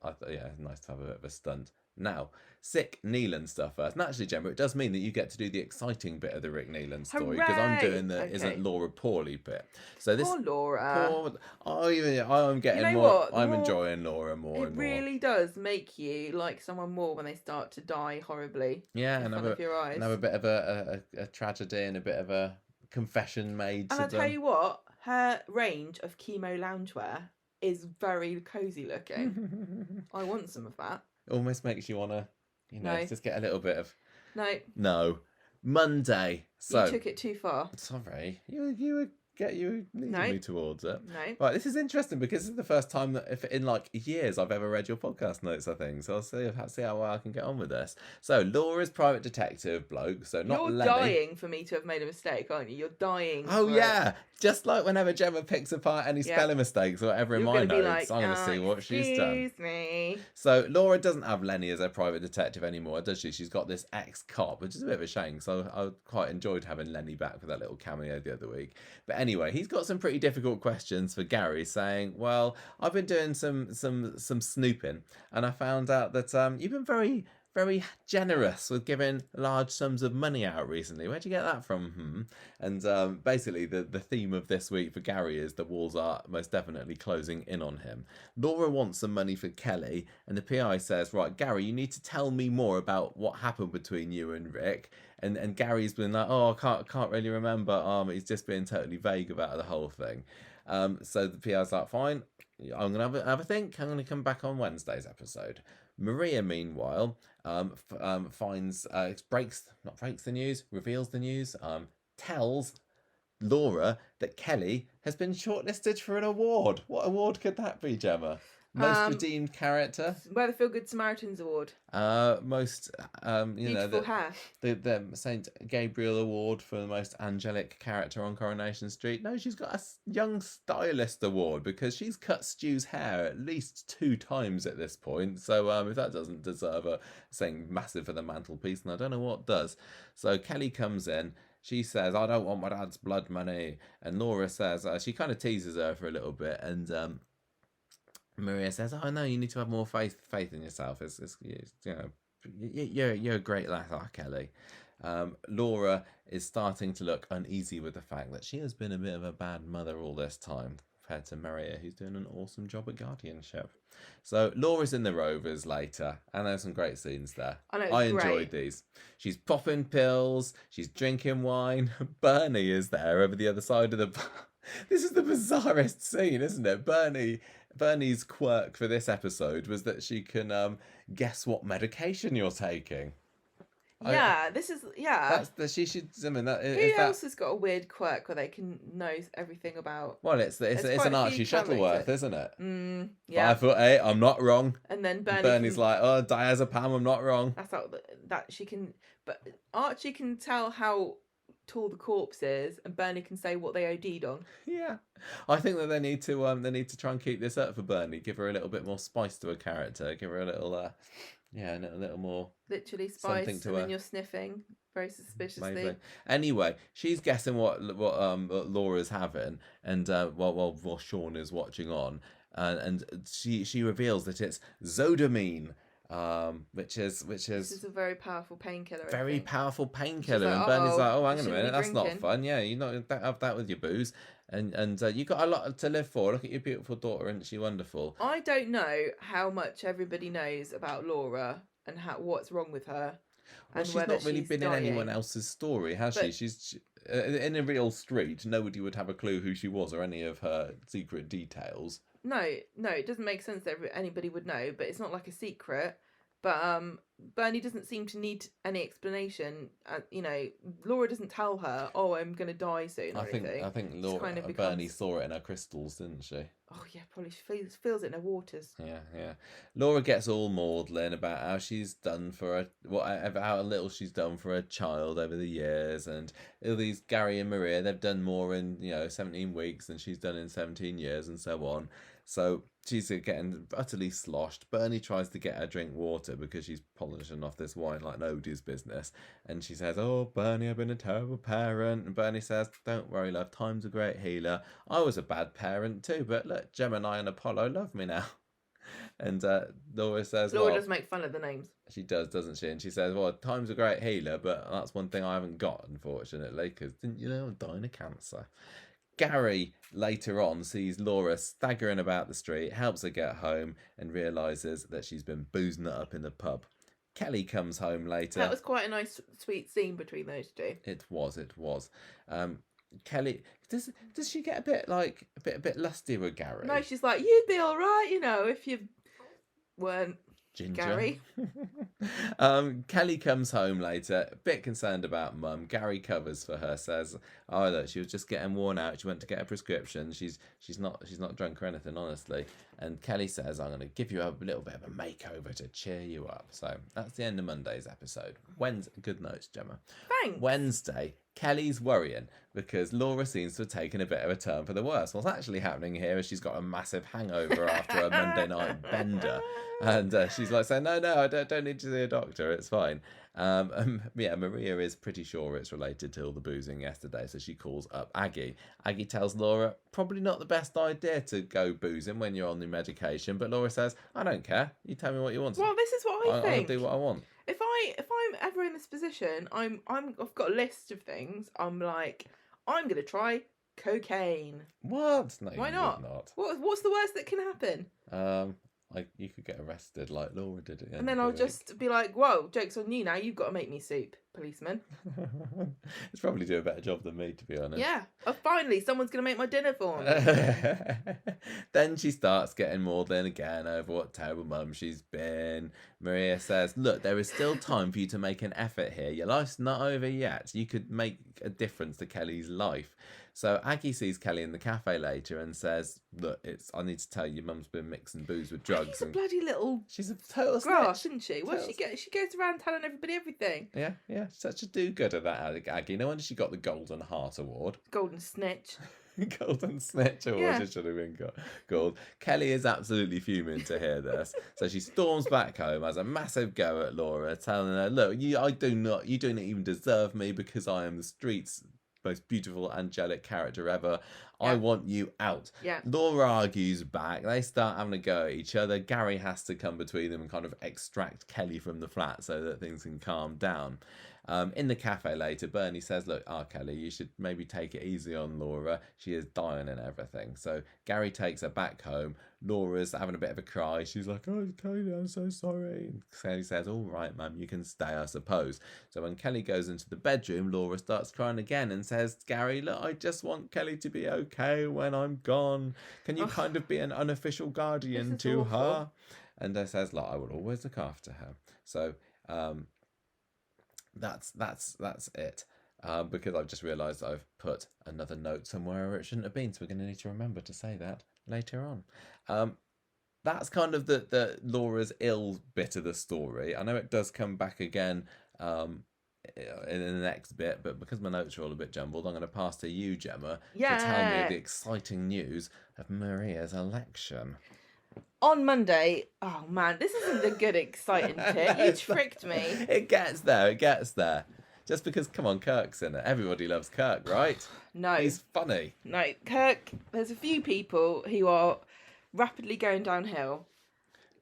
I thought, it's nice to have a bit of a stunt. Now, sick Neelan stuff first. And actually, Gemma, it does mean that you get to do the exciting bit of the Rick Neelan story, because I'm doing the isn't Laura poorly bit. So this poor Laura. I'm getting more. I'm enjoying Laura more and more. It really does make you like someone more when they start to die horribly. Yeah, in front of your eyes. And have a bit of a tragedy and a bit of a confession made. And I tell you what, her range of chemo loungewear is very cozy looking. I want some of that. Almost makes you want to, just get a little bit of... No. Monday. So, you took it too far. Sorry. You were leading me towards it. No. Right, this is interesting, because this is the first time that in years I've ever read your podcast notes, I think. So I'll see how well I can get on with this. So Laura's private detective bloke, so not Lenny. You're dying for me to have made a mistake, aren't you? You're dying. Oh, yeah. Just like whenever Gemma picks apart any spelling mistakes or whatever in my notes, I'm going to see what she's done. Excuse me. So Laura doesn't have Lenny as her private detective anymore, does she? She's got this ex-cop, which is a bit of a shame, so I quite enjoyed having Lenny back for that little cameo the other week. But anyway, he's got some pretty difficult questions for Gary, saying, "Well, I've been doing some snooping, and I found out that you've been very, very generous with giving large sums of money out recently. Where'd you get that from? And basically, the theme of this week for Gary is the walls are most definitely closing in on him. Laura wants some money for Kelly, and the PI says, right, Gary, you need to tell me more about what happened between you and Rick. And Gary's been like, oh, I can't really remember. He's just being totally vague about the whole thing. So the PI's like, fine, I'm going to have a think. I'm going to come back on Wednesday's episode. Maria, meanwhile, reveals the news, tells Laura that Kelly has been shortlisted for an award. What award could that be, Gemma? Most redeemed character? Where the Feel Good Samaritans Award. Most, Beautiful hair. The Saint Gabriel Award for the most angelic character on Coronation Street. No, she's got a Young Stylist Award because she's cut Stu's hair at least 2 times at this point. So if that doesn't deserve a saying massive for the mantelpiece, then I don't know what does. So Kelly comes in. She says, I don't want my dad's blood money. And Laura says, she kind of teases her for a little bit. And Maria says, "Oh no, you need to have more faith in yourself. It's you're a great lad, Kelly." Laura is starting to look uneasy with the fact that she has been a bit of a bad mother all this time compared to Maria, who's doing an awesome job at guardianship. So Laura's in the Rovers later, and there's some great scenes there. I enjoyed these. She's popping pills, she's drinking wine. Bernie is there over the other side of the bar. This is the bizarrest scene, isn't it? Bernie's quirk for this episode was that she can guess what medication you're taking. She should. I mean, who else has got a weird quirk where they can know everything about? Well, it's an Archie Shuttleworth, isn't it? Yeah. 5'8", I'm not wrong. And then Bernie's like, oh, diazepam, I'm not wrong. That's not that she can, but Archie can tell how tall the corpse is, and Bernie can say what they OD'd on. Yeah, I think that they need to try and keep this up for Bernie. Give her a little bit more spice to her character. Give her a little, a little more. Literally spice, and then you're sniffing very suspiciously. Maybe. Anyway, she's guessing what Laura's having, and while Sean is watching on, and she reveals that it's Zodamine. Which is this is a very powerful painkiller. Very powerful painkiller, and Bernie's like, oh, hang on a minute, that's not fun. Yeah, you not have that with your booze, and you got a lot to live for. Look at your beautiful daughter, isn't she wonderful? I don't know how much everybody knows about Laura and what's wrong with her. Well, she's not really been dying in anyone else's story, has she? She's in a real street. Nobody would have a clue who she was or any of her secret details. No, it doesn't make sense that anybody would know, but it's not like a secret. But Bernie doesn't seem to need any explanation. Laura doesn't tell her, "Oh, I'm going to die soon." I think Laura, kind of Bernie saw it in her crystals, didn't she? Oh yeah, probably she feels it in her waters. Yeah. Laura gets all maudlin about how she's done for how little she's done for a child over the years, and all these Gary and Maria, they've done more in 17 weeks than she's done in 17 years, and so on. So she's getting utterly sloshed. Bernie tries to get her drink water because she's polishing off this wine like nobody's business. And she says, oh, Bernie, I've been a terrible parent. And Bernie says, don't worry, love, time's a great healer. I was a bad parent too, but look, Gemini and Apollo love me now. And Laura says, Laura does make fun of the names. She does, doesn't she? And she says, well, time's a great healer, but that's one thing I haven't got, unfortunately, because didn't you know I'm dying of cancer? Gary later on sees Laura staggering about the street, helps her get home, and realises that she's been boozing it up in the pub. Kelly comes home later. That was quite a nice, sweet scene between those two. It was. Kelly, does she get a bit lusty with Gary? No, she's like, you'd be all right, if you weren't Ginger. Gary. Kelly comes home later, a bit concerned about Mum. Gary covers for her, says, "Oh look, she was just getting worn out. She went to get a prescription. She's not drunk or anything, honestly." And Kelly says, "I'm going to give you a little bit of a makeover to cheer you up." So that's the end of Monday's episode. Good notes, Gemma. Thanks. Wednesday, Kelly's worrying because Laura seems to have taken a bit of a turn for the worse. What's actually happening here is she's got a massive hangover after a Monday night bender. And she's like saying, no, I don't need to see a doctor. It's fine. Maria is pretty sure it's related to all the boozing yesterday. So she calls up Aggie. Aggie tells Laura, probably not the best idea to go boozing when you're on the medication. But Laura says, I don't care. You tell me what you want. Well, this is what I think. I'll do what I want. If I'm ever in this position, I've got a list of things. I'm like, I'm gonna try cocaine. What? No, Why you not? would not. What's the worst that can happen? Like you could get arrested, like Laura did it. And then I'll just be like, whoa, joke's on you now. You've got to make me soup, policeman. It's probably do a better job than me, to be honest. Yeah. Oh, finally, someone's gonna make my dinner for me. Then she starts getting more than again over what terrible mum she's been. Maria says, look, there is still time for you to make an effort here. Your life's not over yet. You could make a difference to Kelly's life. So Aggie sees Kelly in the cafe later and says, look, I need to tell you, mum's been mixing booze with drugs. She's a bloody little she's a total grass, snitch. isn't she? Well, she goes around telling everybody everything. Yeah, such a do-gooder, that Aggie. No wonder she got the Golden Heart Award. Golden snitch. Golden Snitch Award, Yeah. it should have been called. Kelly is absolutely fuming to hear this. So she storms back home, has a massive go at Laura, telling her, look, you do not even deserve me because I am the streets' most beautiful angelic character ever. I Yeah. want you out. Yeah. Laura argues back. They start having a go at each other. Gary has to come between them and kind of extract Kelly from the flat so that things can calm down. In the cafe later, Bernie says, look, Kelly, you should maybe take it easy on Laura. She is dying and everything. So Gary takes her back home. Laura's having a bit of a cry. She's like, oh, Kelly, I'm so sorry. And Kelly says, all right, mum, you can stay, I suppose. So when Kelly goes into the bedroom, Laura starts crying again and says, Gary, look, I just want Kelly to be okay when I'm gone. Can you kind of be an unofficial guardian to awful. her? And I says, look, I will always look after her. So, that's it. Because I've just realised I've put another note somewhere where it shouldn't have been, so we're going to need to remember to say that later on. That's kind of the Laura's ill bit of the story. I know it does come back again in the next bit, but because my notes are all a bit jumbled, I'm going to pass to you, Gemma, to tell me the exciting news of Maria's election. On Monday, oh man, this isn't a good exciting tip. You tricked me. It gets there. Just because, come on, Kirk's in it. Everybody loves Kirk, right? No. He's funny. No, Kirk, there's a few people who are rapidly going downhill.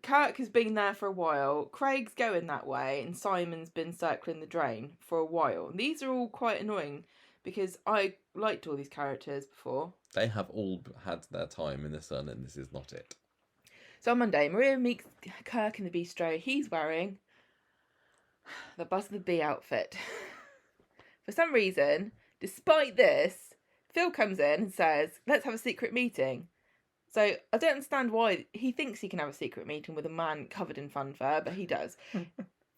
Kirk has been there for a while. Craig's going that way, and Simon's been circling the drain for a while. And these are all quite annoying because I liked all these characters before. They have all had their time in the sun, and this is not it. So on Monday, Maria meets Kirk in the bistro. He's wearing the Buzz of the Bee outfit. For some reason, despite this, Phil comes in and says, let's have a secret meeting. So I don't understand why he thinks he can have a secret meeting with a man covered in fun fur, but he does.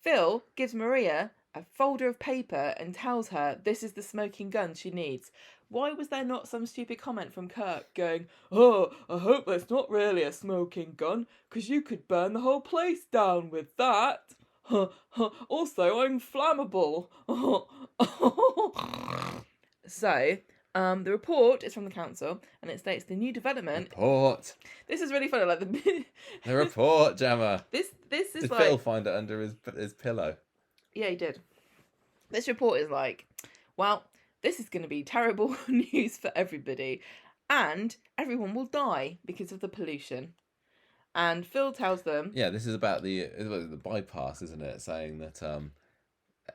Phil gives Maria a folder of paper and tells her this is the smoking gun she needs. Why was there not some stupid comment from Kirk going, oh, I hope that's not really a smoking gun, because you could burn the whole place down with that. Also, I'm flammable. So, the report is from the council, and it states the new development. Report. This is really funny. Like The report, Gemma. This is Did like. Phil find it under his pillow? Yeah, he did. This report is like, well, this is going to be terrible news for everybody, and everyone will die because of the pollution. And Phil tells them... Yeah, this is about the bypass, isn't it? Saying that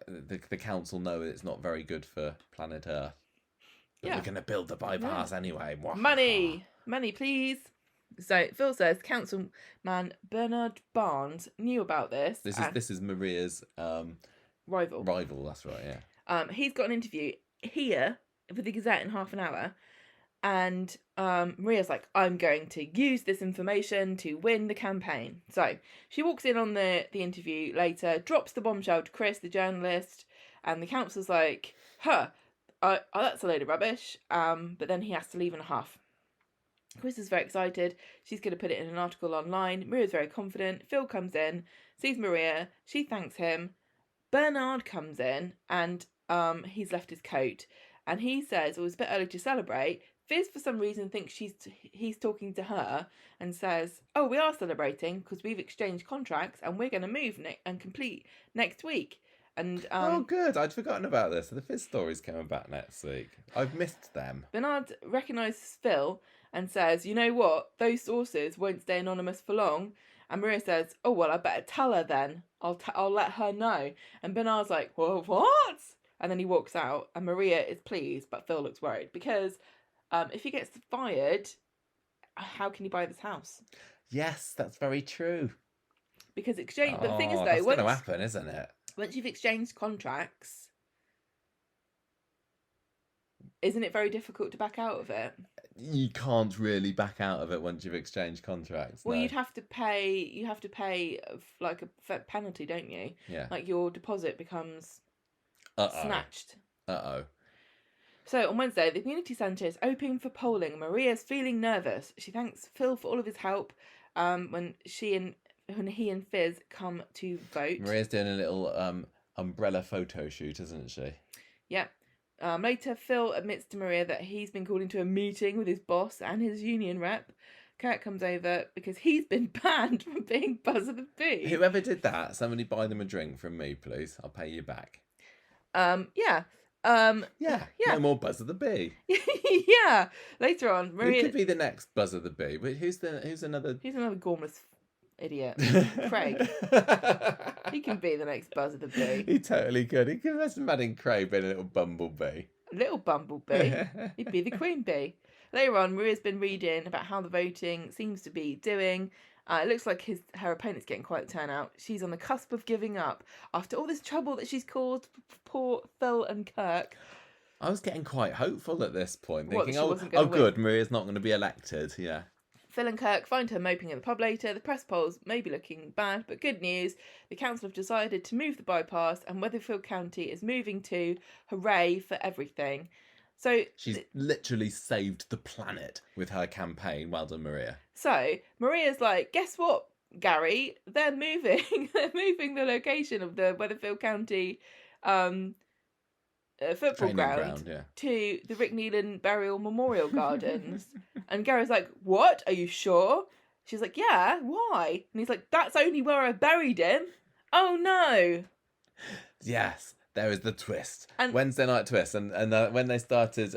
the council know it's not very good for planet Earth. But we're going to build the bypass anyway. Money, please. So Phil says Councilman Bernard Barnes knew about this. This is Maria's rival. Rival, that's right. Yeah. He's got an interview here with the Gazette in half an hour. And Maria's like, I'm going to use this information to win the campaign. So she walks in on the interview later, drops the bombshell to Chris, the journalist, and the council's like, that's a load of rubbish. But then he has to leave in a huff. Chris is very excited. She's going to put it in an article online. Maria's very confident. Phil comes in, sees Maria. She thanks him. Bernard comes in, and he's left his coat. And he says, it was a bit early to celebrate. Fizz, for some reason, thinks he's talking to her and says, oh, we are celebrating because we've exchanged contracts and we're going to move and complete next week. And oh, good. I'd forgotten about this. The Fizz story's coming back next week. I've missed them. Bernard recognises Phil and says, you know what? Those sources won't stay anonymous for long. And Maria says, "Oh well, I better tell her then. I'll let her know." And Bernard's like, "Well, what?" And then he walks out, and Maria is pleased, but Phil looks worried because if he gets fired, how can he buy this house? Yes, that's very true. Because exchange. But the thing is, though, that's going to happen, isn't it? Once you've exchanged contracts, isn't it very difficult to back out of it? You can't really back out of it once you've exchanged contracts. Well, no. you'd have to pay. You have to pay like a penalty, don't you? Yeah. Like your deposit becomes snatched. Uh-oh. So on Wednesday, the community centre is open for polling. Maria's feeling nervous. She thanks Phil for all of his help when he and Fizz come to vote. Maria's doing a little umbrella photo shoot, isn't she? Yep. Later, Phil admits to Maria that he's been called into a meeting with his boss and his union rep. Kurt comes over because he's been banned from being Buzzer the Bee. Whoever did that, somebody buy them a drink from me, please. I'll pay you back. Yeah. Yeah. No more Buzzer the Bee. Yeah. Later on, Maria. Who could be the next Buzzer the Bee? But who's another? He's another gormless idiot. Craig. He can be the next Buzzer the Bee. He totally could. He could imagine Craig being a little bumblebee. Little bumblebee. He'd be the queen bee. Later on, Maria's been reading about how the voting seems to be doing. It looks like her opponent's getting quite a turnout. She's on the cusp of giving up after all this trouble that she's caused poor Phil and Kirk. I was getting quite hopeful at this point, thinking, win. Good, Maria's not going to be elected. Yeah. Phil and Kirk find her moping in the pub later. The press polls may be looking bad, but good news. The council have decided to move the bypass and Weatherfield County is moving to. Hooray for everything. So she's literally saved the planet with her campaign. Well done, Maria. So Maria's like, guess what, Gary? They're moving. They're moving the location of the Weatherfield County football ground to the Rick Neelan Burial Memorial Gardens. And Gary's like, what? Are you sure? She's like, yeah, why? And he's like, that's only where I buried him. Oh no. Yes, there is the twist. And Wednesday night twist. And when they started,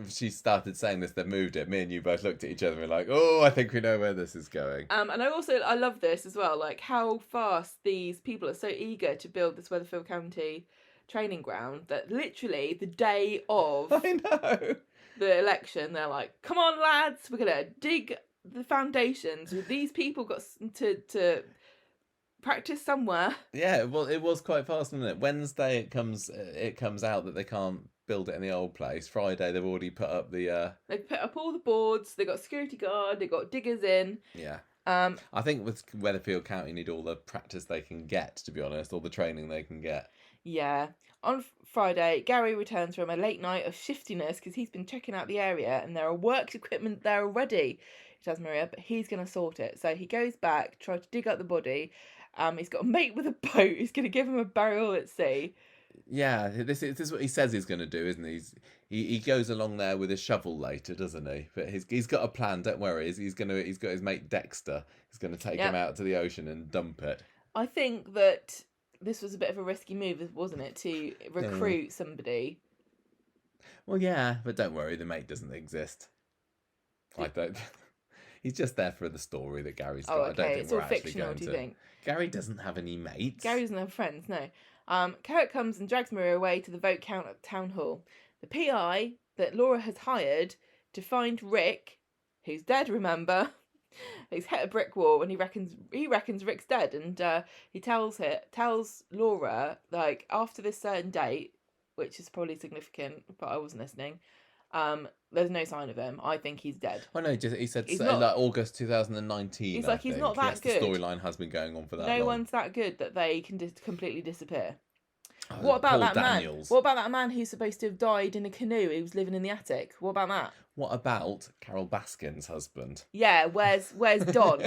she started saying this, they moved it. Me and you both looked at each other and were like, oh, I think we know where this is going. And I love this as well, like how fast these people are so eager to build this Weatherfield County training ground that literally the day of I know. the election, they're like, come on lads, we're gonna dig the foundations. These people got to practice somewhere. Yeah, well, it was quite fast, wasn't it? Wednesday it comes out that they can't build it in the old place. Friday they've already put up the they put up all the boards, they got security guard, they got diggers in. Yeah. I think with Weatherfield County need all the practice they can get, to be honest, all the training they can get. Yeah. On Friday, Gary returns from a late night of shiftiness because he's been checking out the area and there are works equipment there already. He tells Maria, but he's going to sort it. So he goes back, tries to dig up the body. He's got a mate with a boat. He's going to give him a burial at sea. Yeah, this is what he says he's going to do, isn't he? He goes along there with a shovel later, doesn't he? But he's got a plan. Don't worry. He's got his mate Dexter. He's going to take him out to the ocean and dump it. I think that this was a bit of a risky move, wasn't it, to recruit somebody? Well, yeah, but don't worry, the mate doesn't exist. I don't. He's just there for the story that Gary's got. Oh, okay. I don't think it's all we're actually fictional, going do you to... think? Gary doesn't have any mates. Gary doesn't have friends, no. Kurt comes and drags Maria away to the vote count at Town Hall. The PI that Laura has hired to find Rick, who's dead, remember, he's hit a brick wall and he reckons Rick's dead, and he tells Laura, like, after this certain date, which is probably significant, but I wasn't listening, there's no sign of him. I think he's dead. Oh no, he said like August 2019. He's like, he's not that good. The storyline has been going on for that long. No one's that good that they can just completely disappear. Oh, what about Paul that Daniels. man? What about that man who's supposed to have died in a canoe? He was living in the attic. What about that? What about Carol Baskin's husband? Yeah, where's Don?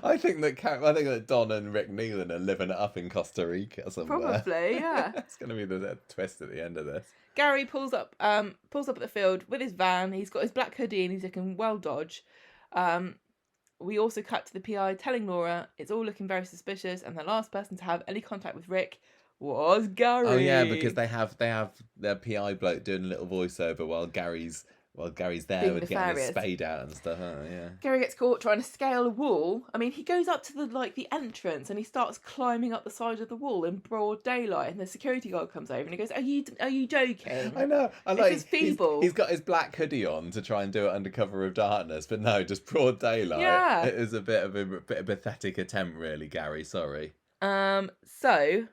I think that Don and Rick Neelan are living it up in Costa Rica somewhere. Probably, yeah. It's going to be the twist at the end of this. Gary pulls up at the field with his van. He's got his black hoodie and he's looking well dodge. We also cut to the PI telling Laura it's all looking very suspicious, and the last person to have any contact with Rick was Gary. Oh yeah, because they have their PI bloke doing a little voiceover while Gary's Well, Gary's there being with getting his nefarious. spade out and stuff, yeah. Gary gets caught trying to scale a wall. I mean, he goes up to the entrance and he starts climbing up the side of the wall in broad daylight. And the security guard comes over and he goes, "Are you joking?" I know. This is feeble. He's got his black hoodie on to try and do it under cover of darkness, but no, just broad daylight. Yeah. It is a bit of a pathetic attempt, really, Gary. Sorry. So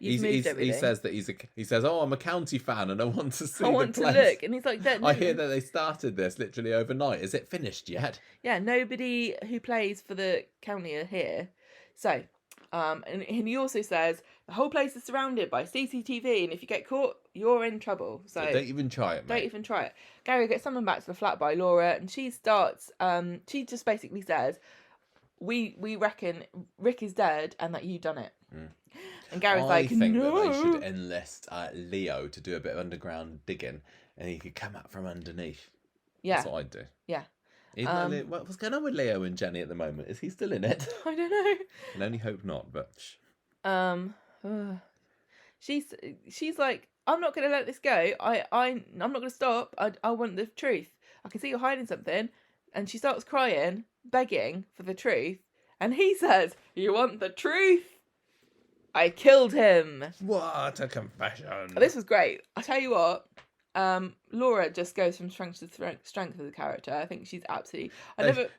you've moved everything. He says that he says, "Oh, I'm a county fan and I want to see. I want the to place. look." And he's like, I hear that they started this literally overnight. Is it finished yet?" Yeah, nobody who plays for the county are here. So, and he also says the whole place is surrounded by CCTV, and if you get caught, you're in trouble. So don't even try it, mate. Don't even try it. Gary gets summoned back to the flat by Laura, and she starts. She just basically says, "We reckon Rick is dead, and that you done it." Mm. And Gary's I like, think "No." that they should enlist Leo to do a bit of underground digging, and he could come out from underneath. Yeah, that's what I'd do. Yeah. What's going on with Leo and Jenny at the moment? Is he still in it? I don't know. I can only hope not. But she's like, "I'm not going to let this go. I'm not going to stop. I want the truth. I can see you're hiding something." And she starts crying, begging for the truth. And he says, "You want the truth? I killed him." What a confession! This was great. I tell you what, Laura just goes from strength to strength as a character. I think she's absolutely.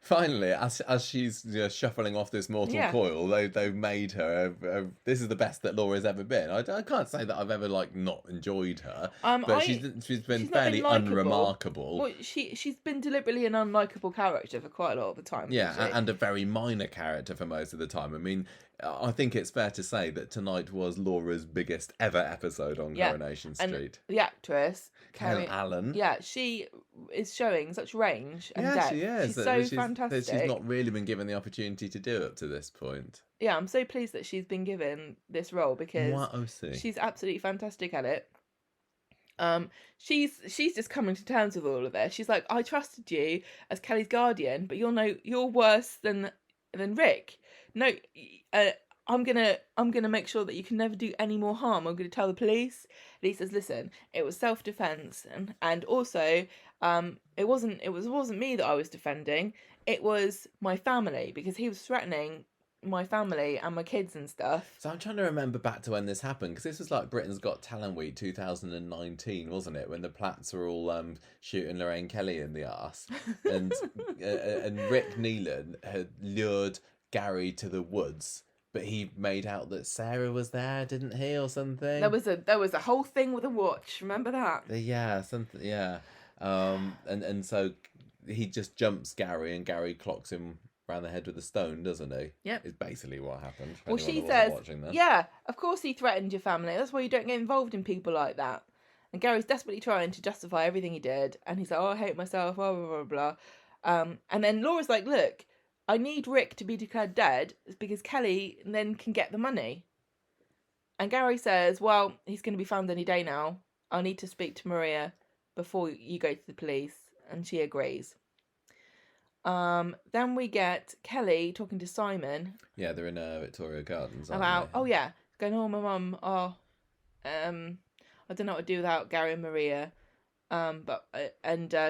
Finally, as she's shuffling off this mortal coil, they've made her. This is the best that Laura's ever been. I can't say that I've ever not enjoyed her, but she's been fairly unremarkable. Well, she's been deliberately an unlikable character for quite a lot of the time. Yeah, and a very minor character for most of the time. I mean, I think it's fair to say that tonight was Laura's biggest ever episode on Coronation Street. And the actress, Karen Allen. Yeah, she is showing such range and depth. She is. She's so fantastic. She's not really been given the opportunity to do it up to this point. Yeah, I'm so pleased that she's been given this role because OC. She's absolutely fantastic at it. She's just coming to terms with all of this. She's like, "I trusted you as Kelly's guardian, but you're worse than Rick. No, I'm gonna make sure that you can never do any more harm. I'm gonna tell the police." And he says, "Listen, it was self-defense, and also, it wasn't me that I was defending. It was my family, because he was threatening my family and my kids and stuff." So I'm trying to remember back to when this happened, because this was like Britain's Got Talent Week 2019, wasn't it? When the Platts were all shooting Lorraine Kelly in the arse, and Rick Neelan had lured Gary to the woods, but he made out that Sarah was there, didn't he, or something? There was a whole thing with a watch. Remember that? Yeah, something. Yeah, and so he just jumps Gary, and Gary clocks him around the head with a stone, doesn't he? Yep. Is basically what happened. Well, she says, "Yeah, of course he threatened your family. That's why you don't get involved in people like that." And Gary's desperately trying to justify everything he did, and he's like, "Oh, I hate myself, blah blah blah blah." And then Laura's like, "Look, I need Rick to be declared dead because Kelly then can get the money." And Gary says, "Well, he's going to be found any day now. I need to speak to Maria before you go to the police." And she agrees. Then we get Kelly talking to Simon. Yeah, they're in Victoria Gardens, about, oh yeah, going, "Oh, my mum, I don't know what to do without Gary and Maria." But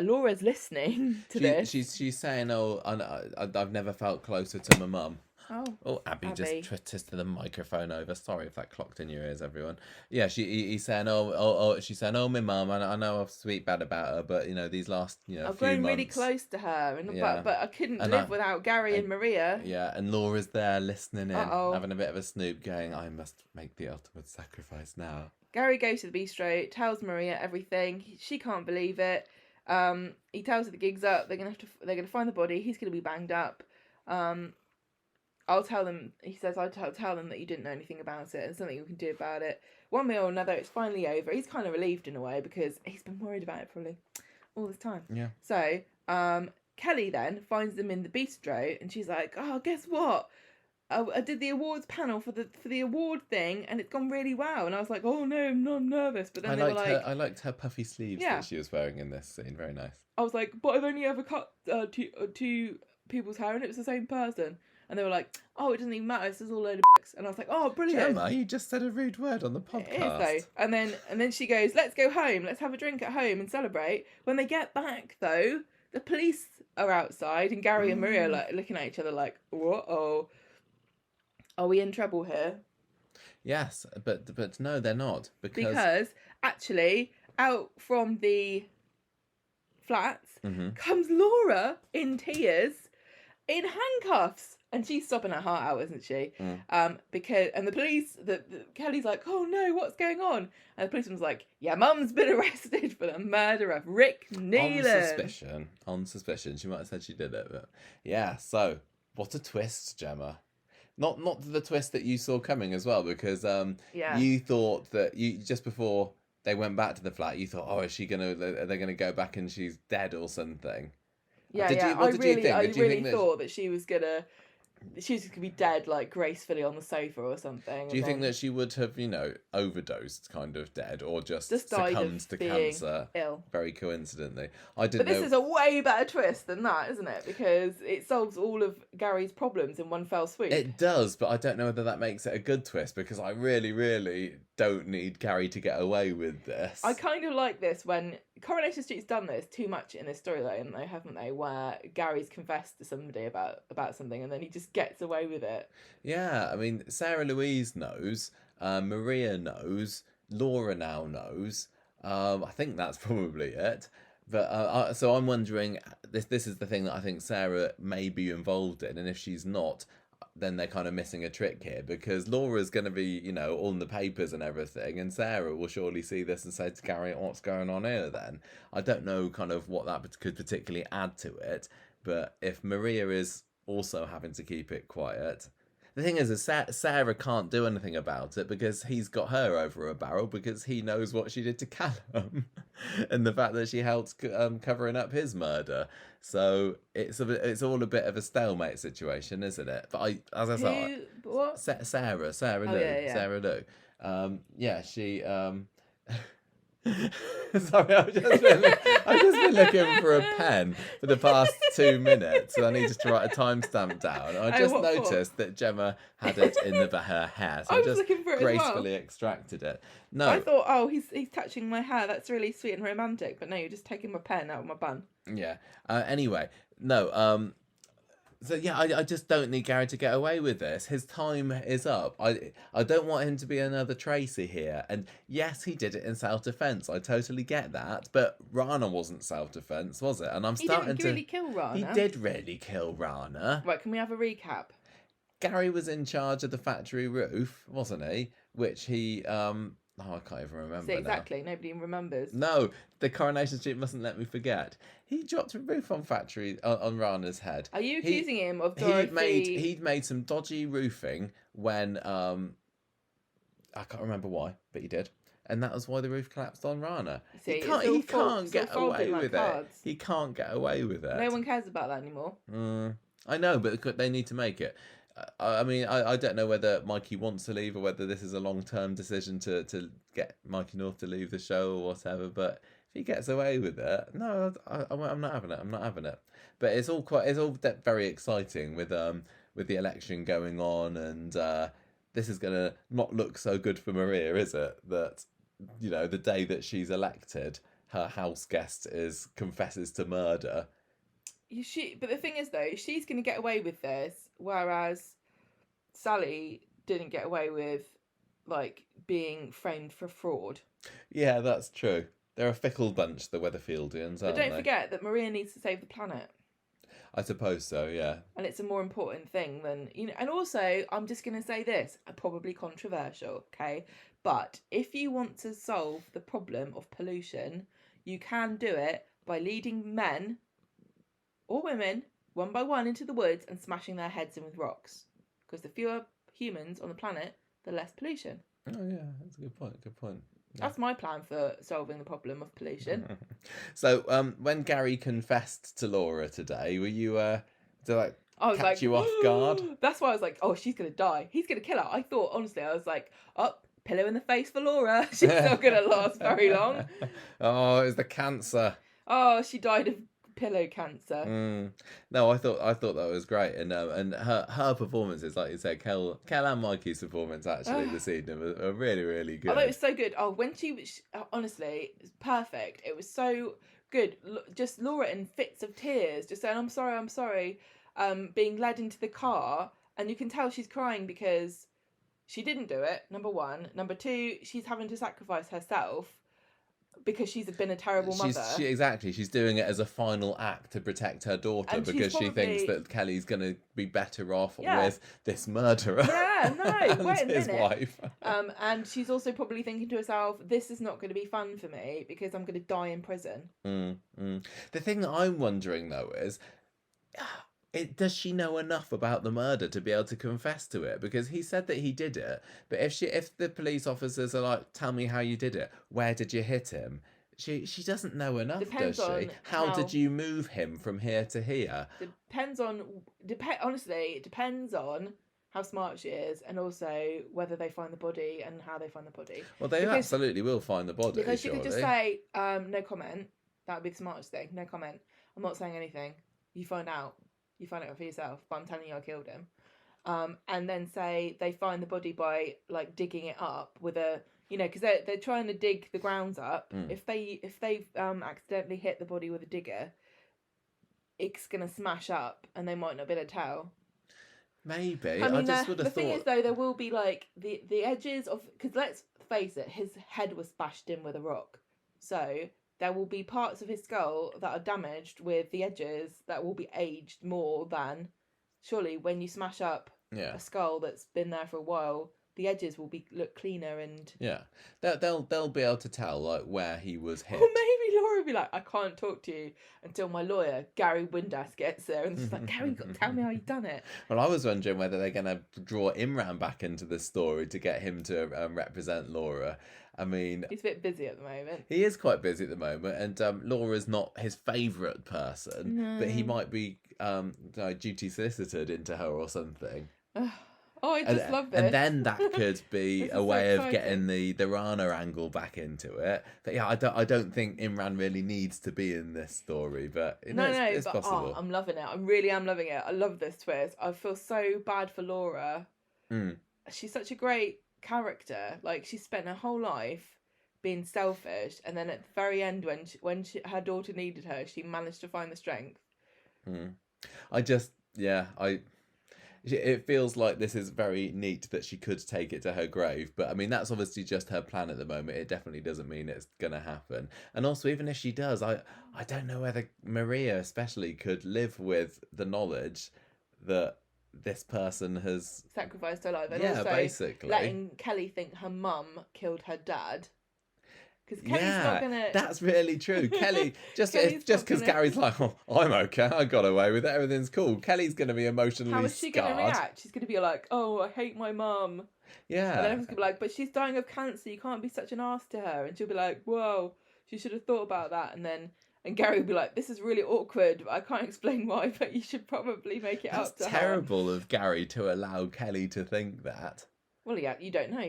Laura's listening to this. She's saying, "Oh, I've never felt closer to my mum." Oh, Abby just twisted the microphone over. Sorry if that clocked in your ears, everyone. Yeah, he's saying, she's saying, "Oh, my mum, I know I've sweet bad about her, but these last I've few grown months, really close to her, but I couldn't live without Gary and Maria." Yeah, and Laura's there listening in, Uh-oh. having a bit of a snoop, going, "I must make the ultimate sacrifice now." Gary goes to the bistro, tells Maria everything. She can't believe it. He tells her the gig's up. They're gonna find the body. He's gonna be banged up. I'll tell them. He says, "I'll tell them that you didn't know anything about it and something you can do about it. One way or another, it's finally over." He's kind of relieved in a way because he's been worried about it probably all this time. Yeah. So Kelly then finds them in the bistro, and she's like, "Oh, guess what? I did the awards panel for the award thing, and it's gone really well." And I was like, "Oh no, I'm nervous." But then I liked her puffy sleeves that she was wearing in this scene. Very nice. I was like, "But I've only ever cut two people's hair, and it was the same person." And they were like, oh, it doesn't even matter, this is all a load of books. And I was like, oh, brilliant. Gemma, you just said a rude word on the podcast. It is, though. And then she goes, let's go home, let's have a drink at home and celebrate. When they get back, though, the police are outside, and Gary and Maria are like looking at each other like, whoa, are we in trouble here? Yes, but no, they're not. Because actually, out from the flats comes Laura in tears, in handcuffs. And she's sobbing her heart out, isn't she? Because the police, Kelly's like, oh no, what's going on? And the policeman's like, yeah, Mum's been arrested for the murder of Rick Neelan. On suspicion. She might have said she did it, but yeah. So what a twist, Gemma. Not the twist that you saw coming as well, because you thought that just before they went back to the flat, you thought, oh, are they gonna go back and she's dead or something? Yeah, I really thought that she was gonna be dead, like, gracefully on the sofa or something. Do you think that she would have, overdosed, kind of dead, or just died succumbed to cancer? Ill. Very coincidentally. I didn't know. But this is a way better twist than that, isn't it? Because it solves all of Gary's problems in one fell swoop. It does, but I don't know whether that makes it a good twist, because I really, really don't need Gary to get away with this. I kind of like this when Coronation Street's done this too much in this storyline, though, haven't they? Where Gary's confessed to somebody about something, and then he just gets away with it. Yeah, I mean, Sarah Louise knows, Maria knows, Laura now knows. I think that's probably it. But so I'm wondering, this is the thing that I think Sarah may be involved in, and if she's not, then they're kind of missing a trick here, because Laura's going to be, all in the papers and everything, and Sarah will surely see this and say to Gary, what's going on here then? I don't know kind of what that could particularly add to it, but if Maria is also having to keep it quiet... The thing is Sarah can't do anything about it, because he's got her over a barrel, because he knows what she did to Callum and the fact that she helped covering up his murder. So it's all a bit of a stalemate situation, isn't it? But Sarah Lou. Sarah Lou. She... Sorry, I've just been looking for a pen for the past 2 minutes, and I needed to write a timestamp down. I just noticed that Gemma had it in her hair, so I just gracefully extracted it. No, I thought, he's touching my hair. That's really sweet and romantic. But no, you're just taking my pen out of my bun. Yeah. Anyway, no. So yeah, I just don't need Gary to get away with this. His time is up. I don't want him to be another Tracy here. And yes, he did it in self-defense. I totally get that. But Rana wasn't self-defense, was it? And he didn't really kill Rana. He did really kill Rana. Right, can we have a recap? Gary was in charge of the factory roof, wasn't he? Which he... I can't even remember. See, exactly. Now. Nobody remembers. No, the Coronation Street mustn't let me forget. He dropped a roof on Rana's head. Are you accusing him of Dorothy? He'd made some dodgy roofing when I can't remember why, but he did, and that was why the roof collapsed on Rana. See, he can't get away with it. He can't get away with it. No one cares about that anymore. I know, but they need to make it. I mean, I don't know whether Mikey wants to leave or whether this is a long-term decision to get Mikey North to leave the show or whatever. But if he gets away with it, no, I'm not having it. I'm not having it. But it's all very exciting with the election going on, and this is gonna not look so good for Maria, is it? That the day that she's elected, her house guest confesses to murder. But the thing is, though, she's going to get away with this, whereas Sally didn't get away with, like, being framed for fraud. Yeah, that's true. They're a fickle bunch, the Weatherfieldians, aren't they? But don't forget that Maria needs to save the planet. I suppose so, yeah. And it's a more important thing than, and also, I'm just going to say this, probably controversial, okay? But if you want to solve the problem of pollution, you can do it by leading men or women, one by one, into the woods and smashing their heads in with rocks. Because the fewer humans on the planet, the less pollution. Oh, yeah, that's a good point, Yeah. That's my plan for solving the problem of pollution. So, when Gary confessed to Laura today, were you, catch you off guard? That's why I was like, oh, she's going to die. He's going to kill her. I thought, honestly, I was like, pillow in the face for Laura. She's not going to last very long. Oh, it was the cancer. Oh, she died of pillow cancer. No, I thought that was great, and her performances, like you said, Kel and Mikey's performance actually this evening were really, really good. Although it was so good. Oh, when she was honestly, it was perfect. It was so good. Just Laura in fits of tears, just saying, I'm sorry," being led into the car, and you can tell she's crying because she didn't do it, number one. Number two, she's having to sacrifice herself because she's been a terrible mother. Exactly. She's doing it as a final act to protect her daughter, And because she thinks that Kelly's going to be better off with this murderer. Yeah, no, and wait a his minute. wife. And she's also probably thinking to herself, this is not going to be fun for me because I'm going to die in prison. The thing that I'm wondering, though, is... does she know enough about the murder to be able to confess to it? Because he said that he did it, but if the police officers are like, tell me how you did it, where did you hit him? She doesn't know enough, does she? How did you move him from here to here? Honestly, it depends on how smart she is, and also whether they find the body and how they find the body. Well, they absolutely will find the body, because she surely. could just say, no comment. That would be the smartest thing. No comment. I'm not saying anything. You find out for yourself, but I'm telling you I killed him. And then say they find the body by like digging it up with a, because they're trying to dig the grounds up. If they accidentally hit the body with a digger, it's gonna smash up, and they might not be able to tell. Maybe. I mean, just would have the thing is though, there will be like the edges of, because let's face it, his head was bashed in with a rock, so there will be parts of his skull that are damaged with the edges that will be aged more than... Surely when you smash up a skull that's been there for a while, the edges will look cleaner and... Yeah. They'll be able to tell, like, where he was hit. Or maybe Laura will be like, I can't talk to you until my lawyer, Gary Windass, gets there. And it's like, Gary, tell me how you've done it. Well, I was wondering whether they're going to draw Imran back into the story to get him to represent Laura. I mean... He's a bit busy at the moment. He is quite busy at the moment, and Laura's not his favourite person, but he might be duty solicited into her or something. Oh, I just love this. And then that could be a way of getting the Rana angle back into it. But yeah, I don't think Imran really needs to be in this story, but it's possible. I'm loving it. I really am loving it. I love this twist. I feel so bad for Laura. She's such a great character. Like, she spent her whole life being selfish, and then at the very end, when her daughter needed her, she managed to find the strength. It feels like this is very neat that she could take it to her grave, but I mean, that's obviously just her plan at the moment. It definitely doesn't mean it's gonna happen. And also, even if she does, I don't know whether Maria especially could live with the knowledge that this person has sacrificed her life, and also basically letting Kelly think her mum killed her dad. Because Kelly's not gonna... that's really true. Kelly, just because Gary's like, oh, I'm okay, I got away with it, everything's cool. Kelly's going to be emotionally scarred. How is she going to react? She's going to be like, oh, I hate my mum. Yeah. And then everyone's going to be like, but she's dying of cancer, you can't be such an arse to her. And she'll be like, whoa, she should have thought about that. And Gary will be like, this is really awkward, but I can't explain why, but you should probably make it up to her. That's terrible of Gary to allow Kelly to think that. Well, yeah, you don't know.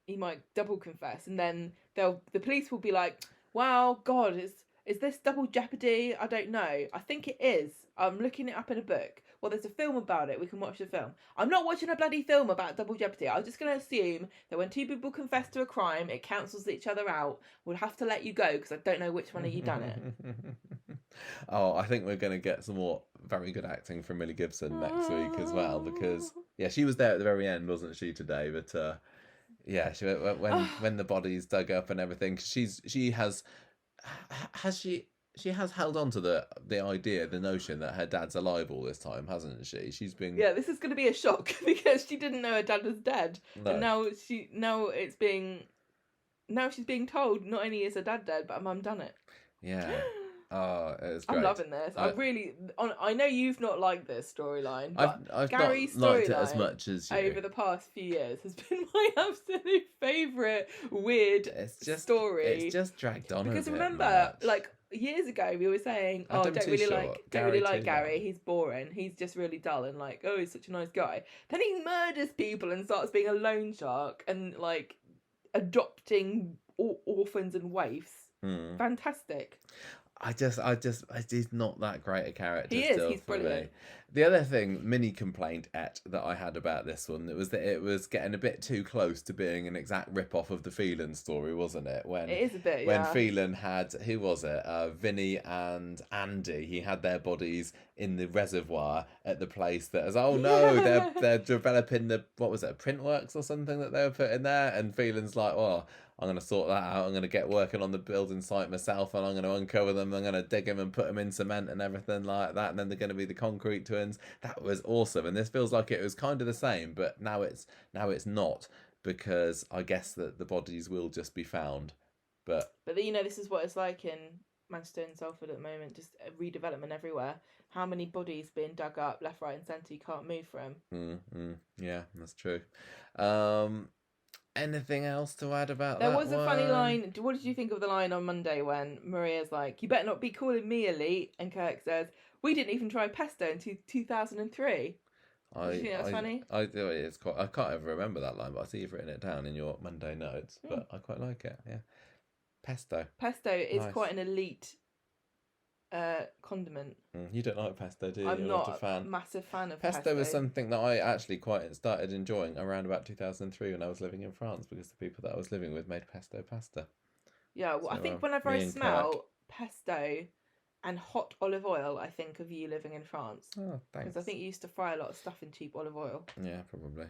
He might double confess, and then the police will be like, wow, God, is this double jeopardy? I don't know. I think it is. I'm looking it up in a book. Well, there's a film about it. We can watch the film. I'm not watching a bloody film about double jeopardy. I was just going to assume that when two people confess to a crime, it cancels each other out. We'll have to let you go because I don't know which one of you done it. Oh, I think we're going to get some more very good acting from Millie Gibson next week as well, because she was there at the very end, wasn't she, today? But when the body's dug up and everything, she has held on to the idea, the notion that her dad's alive all this time, hasn't she? She's been... Yeah, this is going to be a shock because she didn't know her dad was dead. No. And now she's being told not only is her dad dead, but her mum done it. Yeah. Oh, it's great. I'm loving this. I know you've not liked this storyline, but I've Gary's not liked it storyline as much as you. Over the past few years has been my absolute favourite weird story. It's just dragged on because a bit remember, much. like years ago, we were saying, "Oh, don't really like Gary. He's boring. He's just really dull." And like, "Oh, he's such a nice guy." Then he murders people and starts being a loan shark and like adopting orphans and waifs. Fantastic. he's not that great a character He is. still He's for me. brilliant. The other thing, mini complaint that I had about this one, was that it was getting a bit too close to being an exact rip-off of the Phelan story, wasn't it? It is a bit, When yeah. Phelan had, who was it? Vinny and Andy. He had their bodies in the reservoir at the place that is, oh no, they're developing what was it, a print works or something that they were putting there, and Phelan's like, oh, I'm going to sort that out. I'm going to get working on the building site myself, and I'm going to uncover them. I'm going to dig them and put them in cement and everything like that. And then they're going to be the concrete twins. That was awesome. And this feels like it was kind of the same, but now it's not, because I guess that the bodies will just be found. But this is what it's like in Manchester and Salford at the moment. Just redevelopment everywhere. How many bodies being dug up left, right, and centre you can't move from? Yeah, that's true. Anything else to add about that? There was a funny line. What did you think of the line on Monday when Maria's like, "You better not be calling me elite," and Kirk says, "We didn't even try pesto in 2003." Do you think that's funny? It's quite. I can't ever remember that line, but I see you've written it down in your Monday notes. But I quite like it. Yeah, pesto. Pesto is quite an elite condiment. You don't like pesto, do you? I'm You're not a fan. massive fan of pesto. Pesto was something that I actually quite started enjoying around about 2003 when I was living in France, because the people that I was living with made pesto pasta. Yeah, well, I think whenever I smell pesto and hot olive oil, I think of you living in France. Oh, thanks. Because I think you used to fry a lot of stuff in cheap olive oil. Yeah, probably.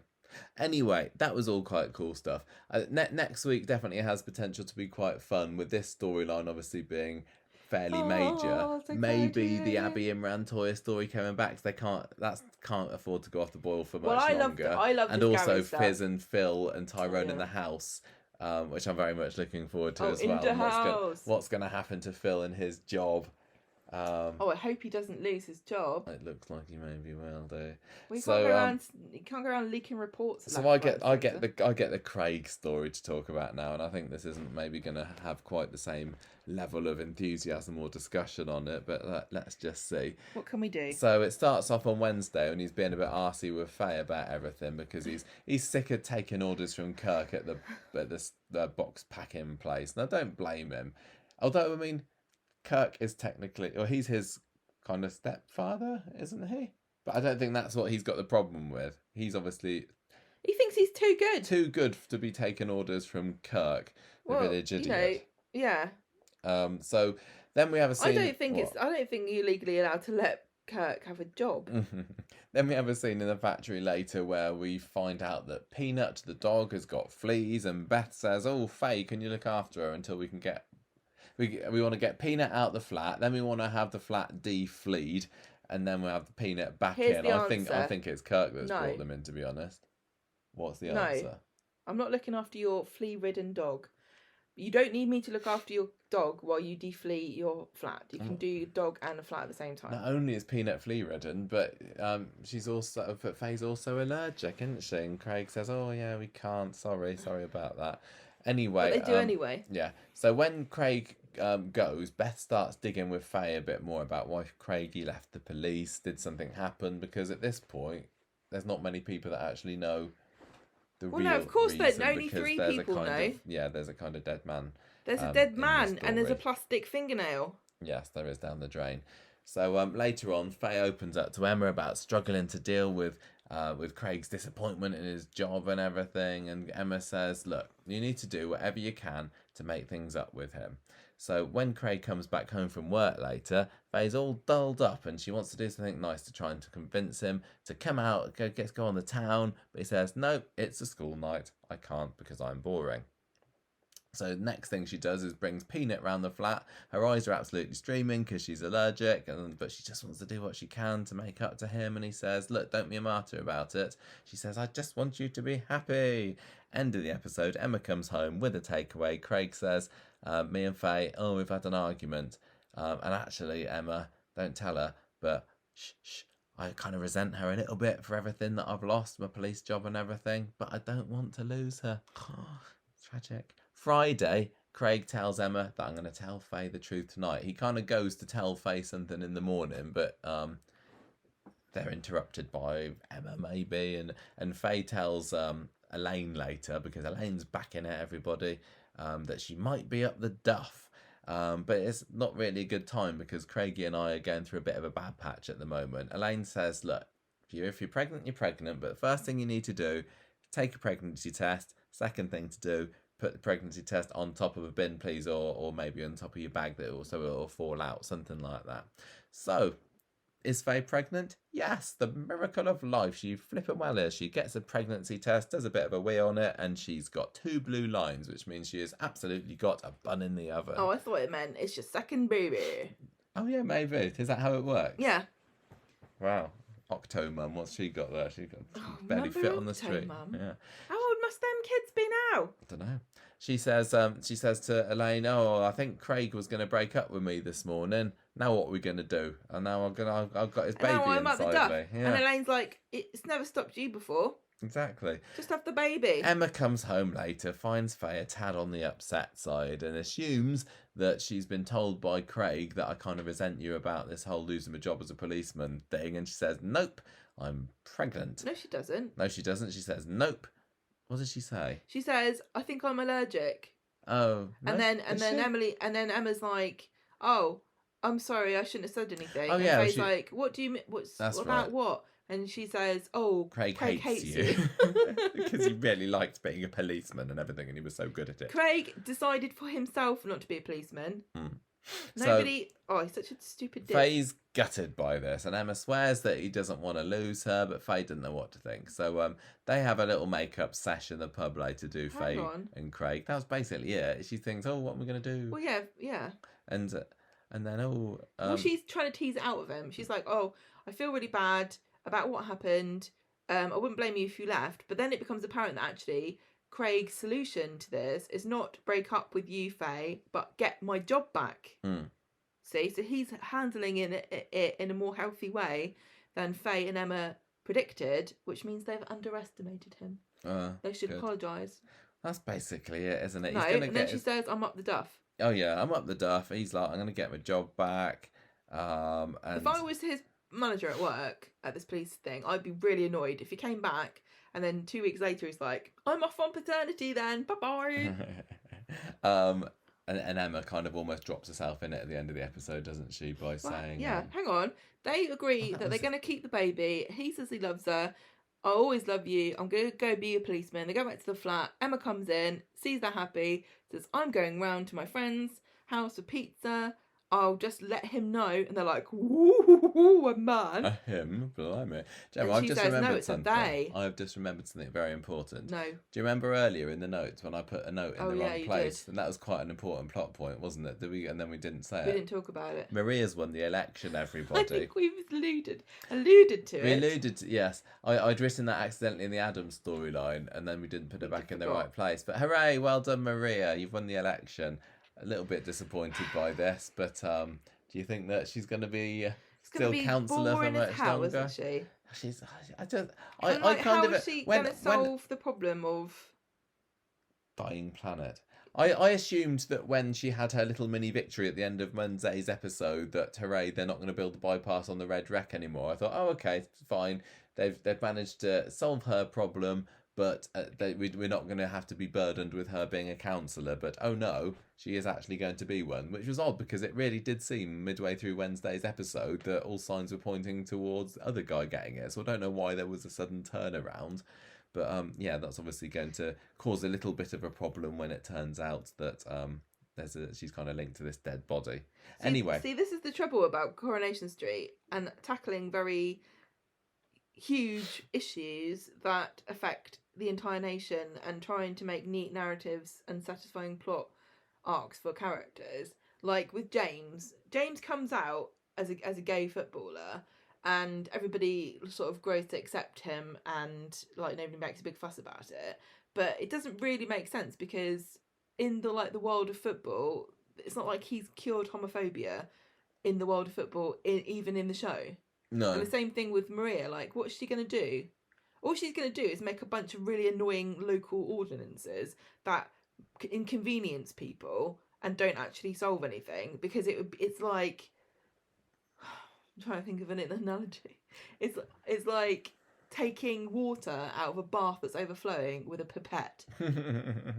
Anyway, that was all quite cool stuff. Next week definitely has potential to be quite fun, with this storyline obviously being fairly major. Maybe the Abby Imran Toya story coming back, because they can't afford to go off the boil for much longer. I love and also Gary Fizz stuff. and Phil and Tyrone in the house, which I'm very much looking forward to as well. In the house. What's going to happen to Phil and his job? I hope he doesn't lose his job. It looks like he maybe will do. Well, you can't go around leaking reports. So I get the Craig story to talk about now, and I think this isn't maybe going to have quite the same level of enthusiasm or discussion on it, but let's just see. What can we do? So it starts off on Wednesday, and he's being a bit arsey with Faye about everything, because he's sick of taking orders from Kirk at the box packing place. And I don't blame him, although I mean, Kirk is technically, or he's his kind of stepfather, isn't he? But I don't think that's what he's got the problem with. He's obviously... He thinks he's too good. Too good to be taking orders from Kirk, the village idiot. Yeah. So then we have a scene... I don't think you're legally allowed to let Kirk have a job. Then we have a scene in the factory later where we find out that Peanut, the dog, has got fleas, and Beth says, "Oh, Faye, can you look after her until we can get... We want to get Peanut out the flat, then we want to have the flat de-fleed, and then we'll have the Peanut back in." I think it's Kirk that's brought them in, to be honest. What's the answer? I'm not looking after your flea-ridden dog. You don't need me to look after your dog while you deflea your flat. You can do your dog and a flat at the same time. Not only is Peanut flea-ridden, but Faye's also allergic, isn't she? And Craig says, "Oh yeah, we can't. Sorry about that." Anyway, but they do anyway. Yeah. So when Craig goes, Beth starts digging with Faye a bit more about why Craigie left the police. Did something happen? Because at this point, there's not many people that actually know the real reason. Well, no, of course there's only 3 people know. There's a kind of dead man. There's a dead man, and there's a plastic fingernail. Yes, there is, down the drain. So later on, Faye opens up to Emma about struggling to deal with Craig's disappointment in his job and everything, and Emma says, "Look, you need to do whatever you can to make things up with him." So when Craig comes back home from work later, Faye's all dolled up and she wants to do something nice to try and to convince him to come out, go on the town, but he says, "No, it's a school night. I can't because I'm boring." So next thing she does is brings Peanut round the flat. Her eyes are absolutely streaming because she's allergic, but she just wants to do what she can to make up to him. And he says, "Look, don't be a martyr about it." She says, "I just want you to be happy." End of the episode. Emma comes home with a takeaway. Craig says, "Me and Faye, we've had an argument. And actually, Emma, don't tell her, but shh, I kind of resent her a little bit for everything that I've lost, my police job and everything, but I don't want to lose her." Tragic. Friday, Craig tells Emma that I'm going to tell Faye the truth tonight. He kind of goes to tell Faye something in the morning, but they're interrupted by Emma maybe, and Faye tells Elaine later, because Elaine's backing at everybody, that she might be up the duff. But it's not really a good time because Craigie and I are going through a bit of a bad patch at the moment. Elaine says, look, if you're pregnant, you're pregnant. But the first thing you need to do, take a pregnancy test. Second thing to do, put the pregnancy test on top of a bin, please, or maybe on top of your bag that also it'll fall out, something like that. So, is Faye pregnant? Yes, the miracle of life. She flippin' well is. She gets a pregnancy test, does a bit of a wee on it, and she's got 2 blue lines, which means she has absolutely got a bun in the oven. Oh, I thought it meant it's your second baby. Oh yeah, maybe. Is that how it works? Yeah. Wow. Octomum, what's she got there? She got barely fit on the street. Yeah. How old must them kids be now? I don't know. She says to Elaine, "Oh, I think Craig was going to break up with me this morning. Now what are we going to do? And now I've got his baby inside me." Yeah. And Elaine's like, "It's never stopped you before. Exactly. Just have the baby." Emma comes home later, finds Faye a tad on the upset side, and assumes that she's been told by Craig that I kind of resent you about this whole losing my job as a policeman thing. And she says, "Nope, I'm pregnant." No, she doesn't. No, she doesn't. She says, "Nope." What does she say? She says, "I think I'm allergic." Oh, no, and then Emma's like, "Oh, I'm sorry, I shouldn't have said anything." Oh, and yeah, Faye's like, "What do you mean? What's about right. What?" And she says, "Oh, Craig hates you." Because he really liked being a policeman and everything, and he was so good at it. Craig decided for himself not to be a policeman. Nobody. He's such a stupid dick. Faye's gutted by this, and Emma swears that he doesn't want to lose her, but Faye didn't know what to think. So they have a little makeup session at the pub later, do Faye and Craig. That was basically it. She thinks, "Oh, what am I going to do?" Well, yeah. And then well, she's trying to tease it out of him. She's like, "Oh, I feel really bad about what happened. I wouldn't blame you if you left." But then it becomes apparent that actually Craig's solution to this is not break up with you, Faye, but get my job back. See, so he's handling it in a more healthy way than Faye and Emma predicted, which means they've underestimated him. They should apologise. That's basically it, isn't it? No, and then she says, "I'm up the duff." Oh yeah, I'm up the duff. He's like, "I'm going to get my job back." And if I was his manager at work at this police thing, I'd be really annoyed if he came back and then 2 weeks later he's like, "I'm off on paternity then, bye-bye." And Emma kind of almost drops herself in it at the end of the episode, doesn't she, by saying... Yeah, hang on. They agree that they're going to keep the baby. He says he loves her. "I always love you. I'm going to go be a policeman." They go back to the flat. Emma comes in, sees they're happy, says, "I'm going round to my friend's house for pizza. I'll just let him know." And they're like, "Ooh, a man." A him? Blimey. Gemma, I've just remembered something. I've just remembered something very important. No. Do you remember earlier in the notes when I put a note in the wrong place? And that was quite an important plot point, wasn't it? And then we didn't say it. We didn't talk about it. Maria's won the election, everybody. I think we've alluded to it. We alluded to, yes. I'd written that accidentally in the Adams storyline, and then we didn't put it back in the right place. But hooray, well done, Maria. You've won the election. A little bit disappointed by this, but do you think that she's going to be still councillor for much longer? Isn't she? How is she going to solve the problem of dying planet? I assumed that when she had her little mini victory at the end of Monday's episode, that hooray, they're not going to build the bypass on the Red Wreck anymore. I thought, oh, okay, fine. They've managed to solve her problem, but we're not going to have to be burdened with her being a councillor. But oh no, she is actually going to be one, which was odd because it really did seem midway through Wednesday's episode that all signs were pointing towards the other guy getting it. So I don't know why there was a sudden turnaround. But yeah, that's obviously going to cause a little bit of a problem when it turns out that she's kind of linked to this dead body. Anyway. See, this is the trouble about Coronation Street and tackling very huge issues that affect the entire nation and trying to make neat narratives and satisfying plot arcs for characters. Like with James comes out as a gay footballer and everybody sort of grows to accept him and like nobody makes a big fuss about it, but it doesn't really make sense because in the world of football, it's not like he's cured homophobia in the world of football even in the show. No. And the same thing with Maria. Like, what's she going to do? All she's going to do is make a bunch of really annoying local ordinances that inconvenience people and don't actually solve anything. Because it's like... I'm trying to think of an analogy. It's like taking water out of a bath that's overflowing with a pipette.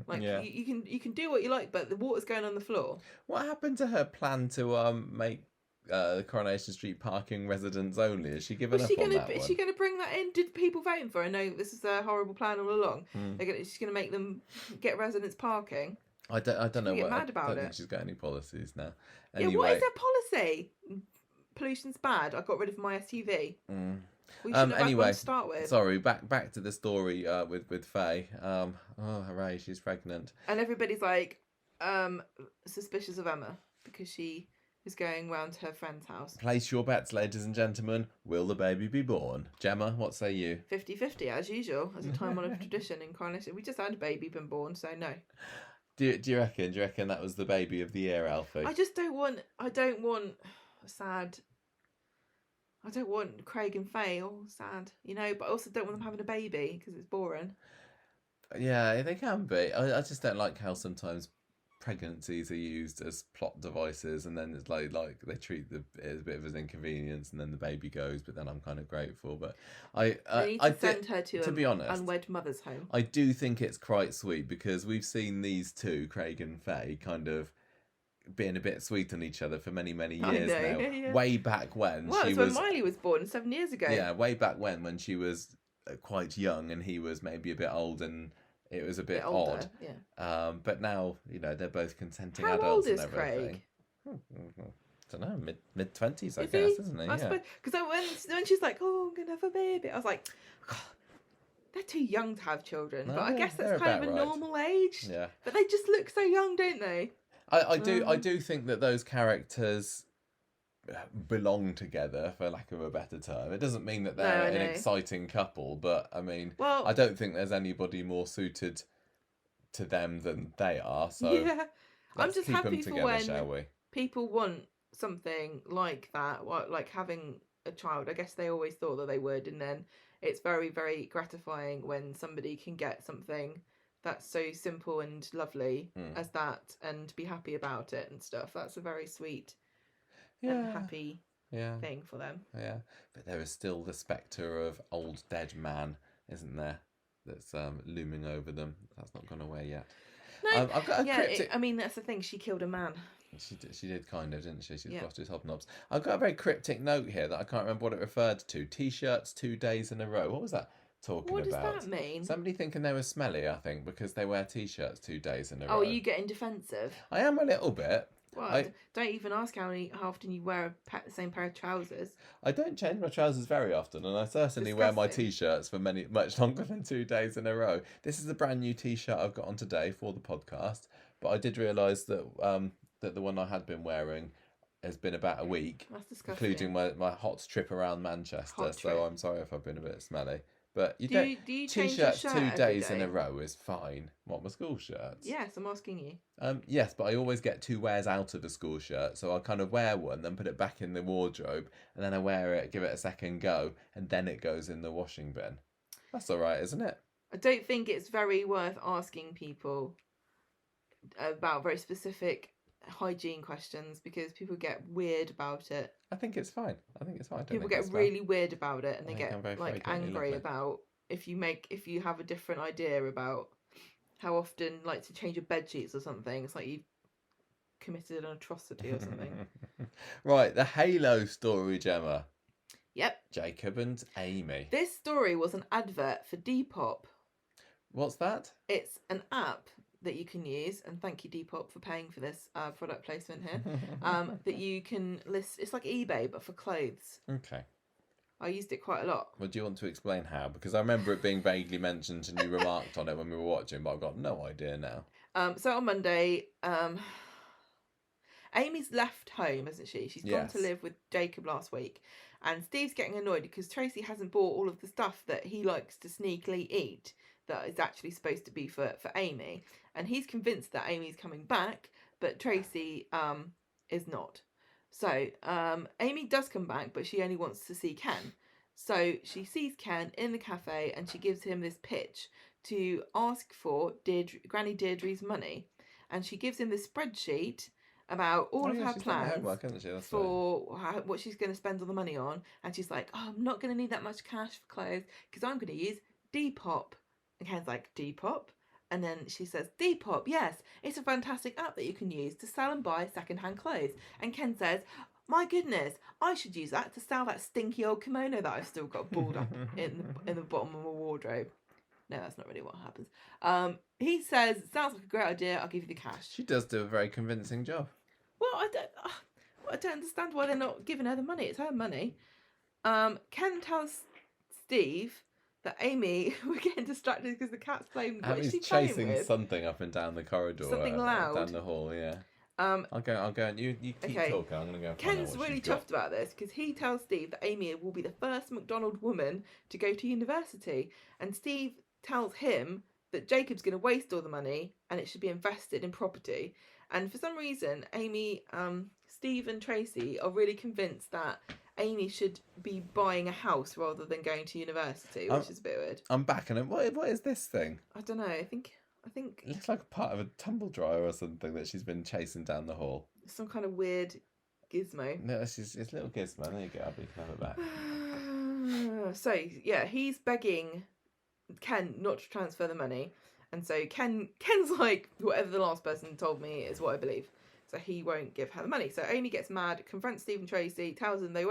Like Yeah. you can do what you like, but the water's going on the floor. What happened to her plan to make the Coronation Street parking residents only? Has she given Was up she on gonna that is one? she gonna bring that in? Did people vote for her? No, this is a horrible plan all along. Hmm. She's gonna make them get residents parking. I don't know get what. mad about I don't think it. she's got any policies now. Yeah, Anyway, what is her policy? Pollution's bad. I got rid of my SUV. We should have had anyway, one to start with. sorry. Back to the story with Faye. Oh, hooray! She's pregnant. And everybody's like suspicious of Emma because she is going round to her friend's house. Place your bets, ladies and gentlemen. Will the baby be born? Gemma, what say you? 50-50 as usual, as a time-honoured tradition in Coronation. We just had a baby been born, so no. Do you reckon? Do you reckon that was the baby of the year, Alfie? I just don't want. I don't want sad. I don't want Craig and Faye all sad, you know. But I also don't want them having a baby because it's boring. Yeah, they can be. I just don't like how sometimes pregnancies are used as plot devices, and then it's like they treat it as a bit of an inconvenience, and then the baby goes. But then I'm kind of grateful. But They need to send her to be honest, unwed mother's home. I do think it's quite sweet because we've seen these two, Craig and Faye, kind of being a bit sweet on each other for many years now. Yeah. Way back when Well, she it's was when Miley was born 7 years ago. yeah, way back when she was quite young and he was maybe a bit old and it was a bit older, odd. Yeah. But now, you know, they're both consenting How adults old is and everything. Craig? I don't know, mid-20s, I Is guess, he? isn't he? I suppose because when she's like, "Oh, I'm gonna have a baby," I was like, God, they're too young to have children. No, but I guess they're that's kind of a about right. normal age. Yeah. But they just look so young, don't they? I do think that those characters belong together, for lack of a better term. It doesn't mean that they're an exciting couple, but I mean, well, I don't think there's anybody more suited to them than they are. So yeah, I'm just keep happy them for together, when shall we? people want something like that, like having a child. I guess they always thought that they would, and then it's very, very gratifying when somebody can get something that's so simple and lovely as that and be happy about it and stuff. That's a very sweet and happy thing for them. Yeah, but there is still the spectre of old dead man, isn't there? That's looming over them. That's not gone away yet. No, I've got a cryptic... I mean, that's the thing. She killed a man. She did kind of, didn't she? She's got his hobnobs. I've got a very cryptic note here that I can't remember what it referred to. T-shirts 2 days in a row. What was that talking about? What does that mean? Somebody thinking they were smelly, I think, because they wear T-shirts 2 days in a row. Oh, are you getting defensive? I am a little bit. Well, don't even ask how often you wear the same pair of trousers. I don't change my trousers very often, and I certainly wear my T-shirts for much longer than 2 days in a row. This is a brand new T-shirt I've got on today for the podcast, but I did realise that that the one I had been wearing has been about a week, That's disgusting. including my hot trip around Manchester. So I'm sorry if I've been a bit smelly. But do you change your T-shirts shirt 2 every days day? in a row is fine. What, my school shirts? Yes, I'm asking you. Yes, but I always get 2 wears out of a school shirt, so I kind of wear one, then put it back in the wardrobe, and then I wear it, give it a second go, and then it goes in the washing bin. That's all right, isn't it? I don't think it's very worth asking people about very specific hygiene questions because people get weird about it. I think it's fine. People get really weird about it, and they get fragrantly angry lovely. about if you have a different idea about how often, like, to change your bed sheets or something. It's like you've committed an atrocity or something. Right, the Halo story, Gemma. Yep. Jacob and Amy. This story was an advert for Depop. What's that? It's an app that you can use, and thank you Depop for paying for this product placement here, that you can list. It's like eBay but for clothes. Okay. I used it quite a lot. Well, do you want to explain how? Because I remember it being vaguely mentioned and you remarked on it when we were watching, but I've got no idea now. So on Monday, Amy's left home, hasn't she? She's gone to live with Jacob last week, and Steve's getting annoyed because Tracy hasn't bought all of the stuff that he likes to sneakily eat that is actually supposed to be for Amy, and he's convinced that Amy's coming back, but Tracy is not. So Amy does come back, but she only wants to see Ken. So she sees Ken in the cafe and she gives him this pitch to ask for Granny Deirdre's money, and she gives him this spreadsheet about all of her she's done her plans homework, hasn't she? That's for what she's going to spend all the money on. And she's like, oh, I'm not going to need that much cash for clothes because I'm going to use Depop. And Ken's like, Depop? And then she says, Depop, yes, it's a fantastic app that you can use to sell and buy secondhand clothes. And Ken says, my goodness, I should use that to sell that stinky old kimono that I've still got balled up in the bottom of my wardrobe. No, that's not really what happens. He says, sounds like a great idea, I'll give you the cash. She does do a very convincing job. Well, I don't understand why they're not giving her the money. It's her money. Ken tells Steve that Amy, we're getting distracted because the cat's playing. What is she chasing playing with? something up and down the corridor. Something loud. Down the hall, yeah. I'll go and you keep talking. I'm going to go. Ken's really chuffed about this because he tells Steve that Amy will be the first McDonald woman to go to university, and Steve tells him that Jacob's going to waste all the money and it should be invested in property. And for some reason, Steve and Tracy are really convinced that Amy should be buying a house rather than going to university, which is a bit weird. I'm back on it. What is this thing? I don't know. I think it looks like a part of a tumble dryer or something that she's been chasing down the hall. Some kind of weird gizmo. No, it's little gizmo. There you go. You can have it back. So yeah, he's begging Ken not to transfer the money, and so Ken's like, whatever the last person told me is what I believe. So he won't give her the money. So Amy gets mad, confronts Steve and Tracy, tells them they're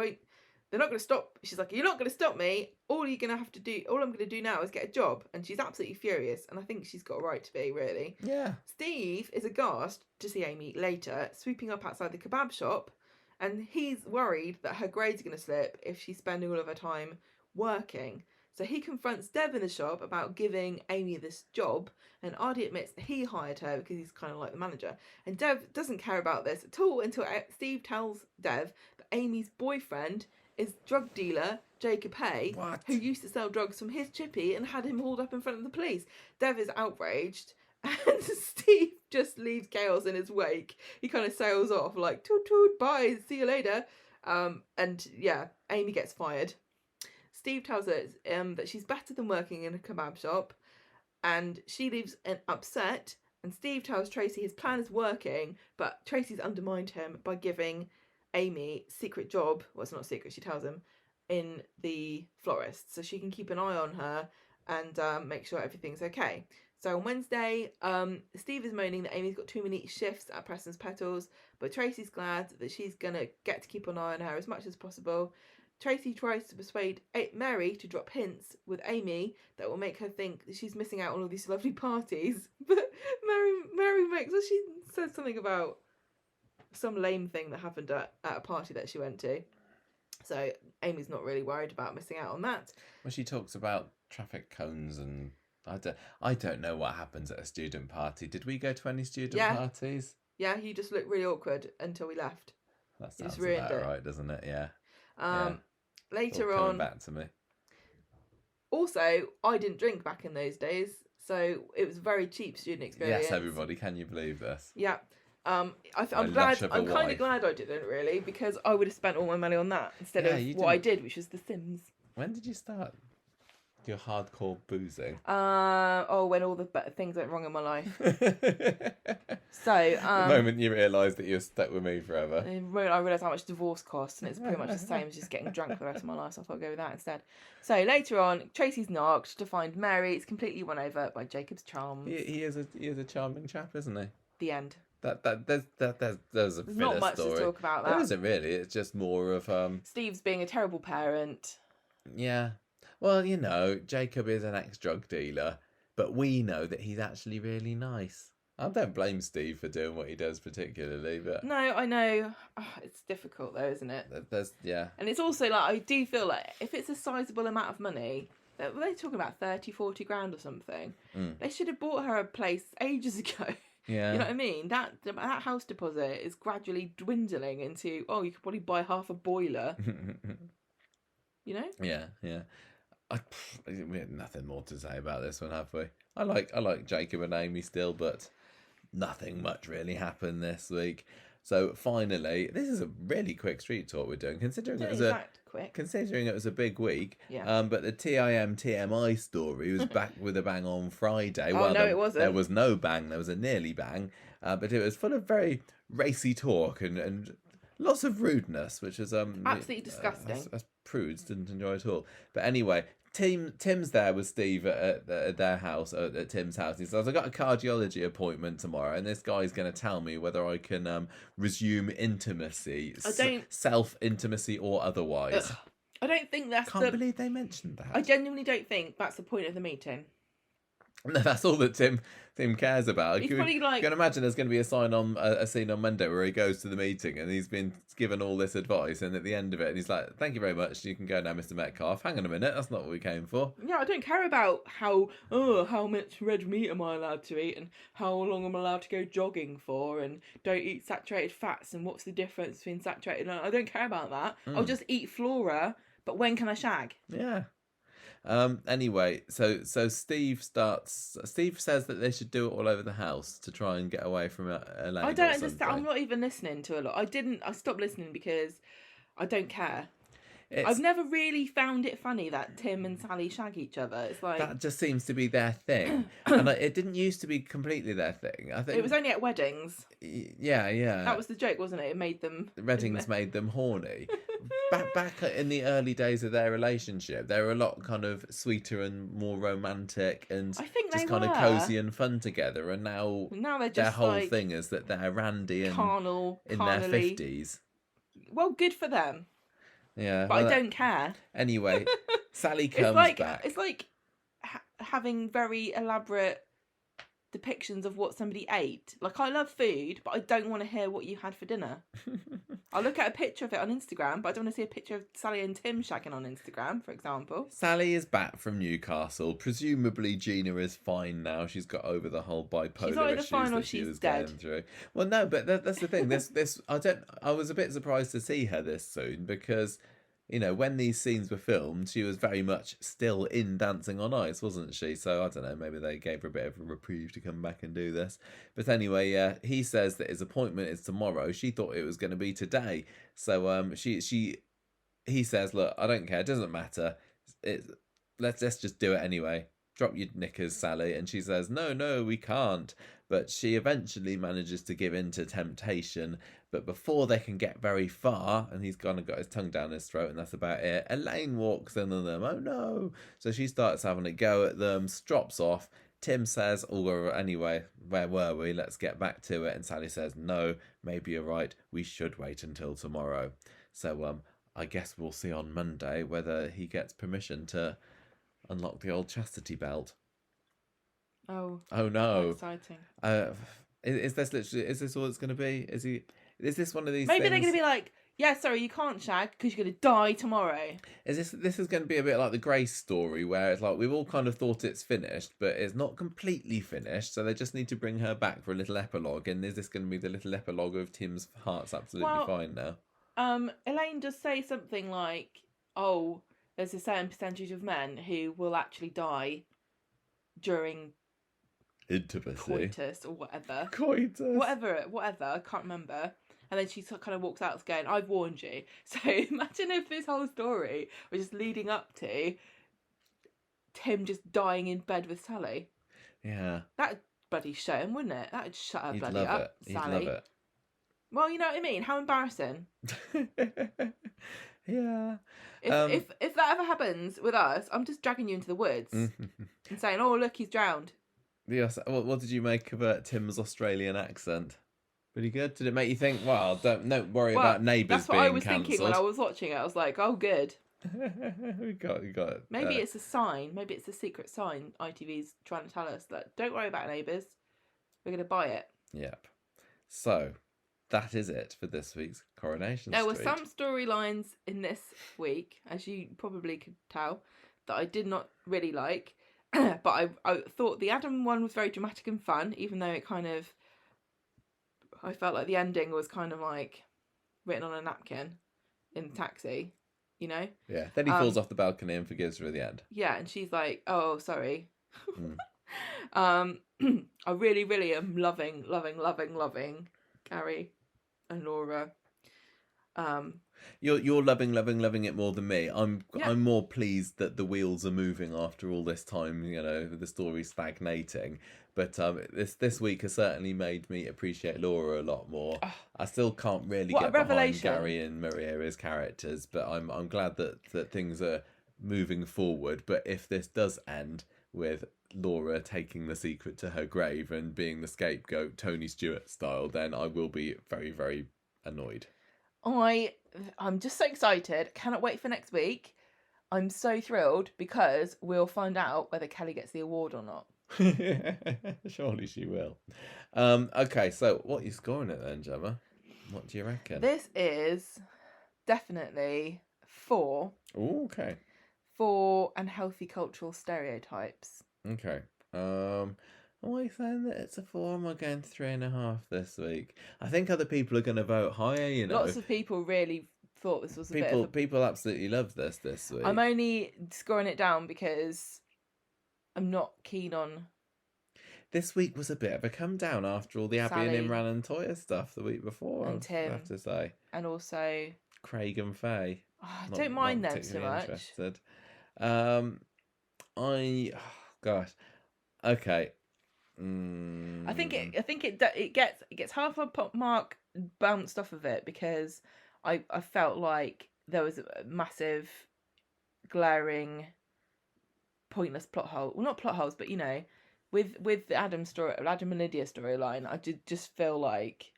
not going to stop. She's like, you're not going to stop me. All I'm going to do now is get a job. And she's absolutely furious. And I think she's got a right to be, really. Yeah. Steve is aghast to see Amy later, sweeping up outside the kebab shop. And he's worried that her grades are going to slip if she's spending all of her time working. So he confronts Dev in the shop about giving Amy this job, and Artie admits that he hired her because he's kind of like the manager. And Dev doesn't care about this at all until Steve tells Dev that Amy's boyfriend is drug dealer Jacob Hay, who used to sell drugs from his chippy and had him hauled up in front of the police. Dev is outraged, and Steve just leaves chaos in his wake. He kind of sails off like, toot toot, bye, see you later. And yeah, Amy gets fired. Steve tells her that she's better than working in a kebab shop, and she leaves upset. And Steve tells Tracy his plan is working, but Tracy's undermined him by giving Amy secret job. Well, it's not secret, she tells him, in the florist, so she can keep an eye on her and make sure everything's okay. So on Wednesday, Steve is moaning that Amy's got too many shifts at Preston's Petals, but Tracy's glad that she's going to get to keep an eye on her as much as possible. Tracy tries to persuade Mary to drop hints with Amy that will make her think that she's missing out on all these lovely parties. But Mary she says something about some lame thing that happened at a party that she went to. So Amy's not really worried about missing out on that. Well, she talks about traffic cones and I don't know what happens at a student party. Did we go to any student parties? Yeah, you just looked really awkward until we left. That sounds about right, doesn't it? Yeah. Later on, back to me. Also, I didn't drink back in those days, so it was a very cheap student experience. Yes, everybody, can you believe this? Yeah. I'm kind of glad I didn't, really, because I would have spent all my money on that instead of what I did, which was The Sims. When did you start your hardcore boozing? When all the things went wrong in my life. So the moment you realised that you're stuck with me forever. I realised how much divorce costs, and it's pretty much the same as just getting drunk for the rest of my life, so I thought I'd go with that instead. So later on, Tracy's knocked to find Mary. It's completely won over by Jacob's charms. He is a charming chap, isn't he? The end. There's a There's not much story. to talk about that. There isn't really. It's just more of Steve's being a terrible parent. Yeah. Well, you know, Jacob is an ex-drug dealer, but we know that he's actually really nice. I don't blame Steve for doing what he does particularly, but... No, I know. Oh, it's difficult though, isn't it? Yeah. And it's also like, I do feel like if it's a sizable amount of money, they're talking about 30, 40 grand or something, they should have bought her a place ages ago. Yeah. You know what I mean? That house deposit is gradually dwindling into, you could probably buy half a boiler. You know? Yeah. We have nothing more to say about this one, have we? I like Jacob and Amy still, but nothing much really happened this week. So finally, this is a really quick street talk we're doing, considering it was a quick. considering it was a big week. Yeah. But the TMI story was back with a bang on Friday. Oh, no, it wasn't. There was no bang. There was a nearly bang. But it was full of very racy talk and lots of rudeness, which is absolutely disgusting. Us prudes didn't enjoy at all. But anyway, Tim's there with Steve at their house, at Tim's house. He says, "I got a cardiology appointment tomorrow, and this guy's going to tell me whether I can resume intimacy, self-intimacy or otherwise." Ugh. I don't think that's Can't believe they mentioned that. I genuinely don't think that's the point of the meeting. No, that's all that Tim cares about. He's probably like... You can imagine there's going to be a scene on Monday where he goes to the meeting and he's been given all this advice, and at the end of it, he's like, "Thank you very much. You can go now, Mr. Metcalf." Hang on a minute, that's not what we came for. Yeah, I don't care about how much red meat am I allowed to eat, and how long I'm allowed to go jogging for, and don't eat saturated fats, and what's the difference between saturated and... I don't care about that. I'll just eat flora, but when can I shag? Yeah. Anyway, so Steve says that they should do it all over the house to try and get away from Elaine. I don't understand. I'm not even listening to a lot. I stopped listening because I don't care. I've never really found it funny that Tim and Sally shag each other. It's like... That just seems to be their thing. And it didn't used to be completely their thing. I think it was only at weddings. Yeah. That was the joke, wasn't it? It made them... The weddings made them horny. Back in the early days of their relationship, they were a lot kind of sweeter and more romantic, and I think just kind of cozy and fun together. And now they're just their whole thing is that they're randy and in their 50s. Well, good for them. Yeah, but I don't care. Anyway, Sally comes back. It's like having very elaborate depictions of what somebody ate. Like, I love food, but I don't want to hear what you had for dinner. I'll look at a picture of it on Instagram, but I don't want to see a picture of Sally and Tim shagging on Instagram, for example. Sally is back from Newcastle. Presumably Gina is fine now. She's got over the whole bipolar issues that she was going through. Well, no, but that's the thing. I was a bit surprised to see her this soon, because, you know, when these scenes were filmed, she was very much still in Dancing on Ice, wasn't she? So I don't know, maybe they gave her a bit of a reprieve to come back and do this. But anyway, he says that his appointment is tomorrow. She thought it was going to be today. So he says, "Look, I don't care. It doesn't matter. Let's just do it anyway. Drop your knickers, Sally." And she says, "No, we can't." But she eventually manages to give in to temptation. But before they can get very far, and he's kind of got his tongue down his throat, and that's about it, Elaine walks in on them. Oh no! So she starts having a go at them, strops off. Tim says, "Oh, anyway, where were we? Let's get back to it." And Sally says, "No, maybe you're right. We should wait until tomorrow." So I guess we'll see on Monday whether he gets permission to unlock the old chastity belt. Oh no! Exciting. Is this all it's going to be? Is this one of these? Maybe things... they're going to be like, "Yeah, sorry, you can't shag because you're going to die tomorrow." This is going to be a bit like the Grace story, where it's like we've all kind of thought it's finished, but it's not completely finished. So they just need to bring her back for a little epilogue. And is this going to be the little epilogue of Tim's heart's absolutely fine now? Elaine does say something like, "Oh, there's a certain percentage of men who will actually die during intimacy, coitus, or whatever. Whatever. I can't remember." And then she kind of walks out going, "I've warned you." So imagine if this whole story was just leading up to Tim just dying in bed with Sally. Yeah. That'd bloody show him, wouldn't it? That'd shut her bloody up, Sally. He'd love it. Well, you know what I mean? How embarrassing. Yeah. If that ever happens with us, I'm just dragging you into the woods and saying, "Oh, look, he's drowned." Yes. What did you make of Tim's Australian accent? Pretty good. Did it make you think, well, don't worry about Neighbours being cancelled? That's what I was thinking when I was watching it. I was like, oh, good. we got it. Maybe it's a sign. Maybe it's a secret sign ITV's trying to tell us that don't worry about Neighbours. We're going to buy it. Yep. So, that is it for this week's Coronation There Street. were some storylines in this week, as you probably could tell, that I did not really like. But I thought the Adam one was very dramatic and fun, even though it kind of... I felt like the ending was kind of like written on a napkin in the taxi, you know? Yeah. Then he falls off the balcony and forgives her at the end. Yeah, and she's like, "Oh, sorry." I really, really am loving Gary and Laura. You're loving it more than me. I'm more pleased that the wheels are moving after all this time. You know, the story stagnating. But this week has certainly made me appreciate Laura a lot more. I still can't really get behind Gary and Maria's characters, but I'm glad that things are moving forward. But if this does end with Laura taking the secret to her grave and being the scapegoat, Tony Stewart style, then I will be very, very annoyed. I'm just so excited. Cannot wait for next week. I'm so thrilled because we'll find out whether Kelly gets the award or not. Surely she will. Okay, so what are you scoring it then, Gemma? What do you reckon? This is definitely 4. Ooh, okay. 4 unhealthy cultural stereotypes. Okay. Am I saying that it's a 4? Am I going 3.5 this week? I think other people are going to vote higher. You know, lots of people really thought this was people absolutely love this week. I'm only scoring it down because I'm not keen on. This week was a bit of a come down after all the Abby and Imran and Toya stuff the week before. And Tim, I have to say, and also Craig and Faye. I don't mind them so much. Interested. Gosh. Okay. I think it gets half a pop mark bounced off of it because I felt like there was a massive glaring pointless plot hole. Well, not plot holes, but you know, with the Adam and Lydia storyline, I did just feel like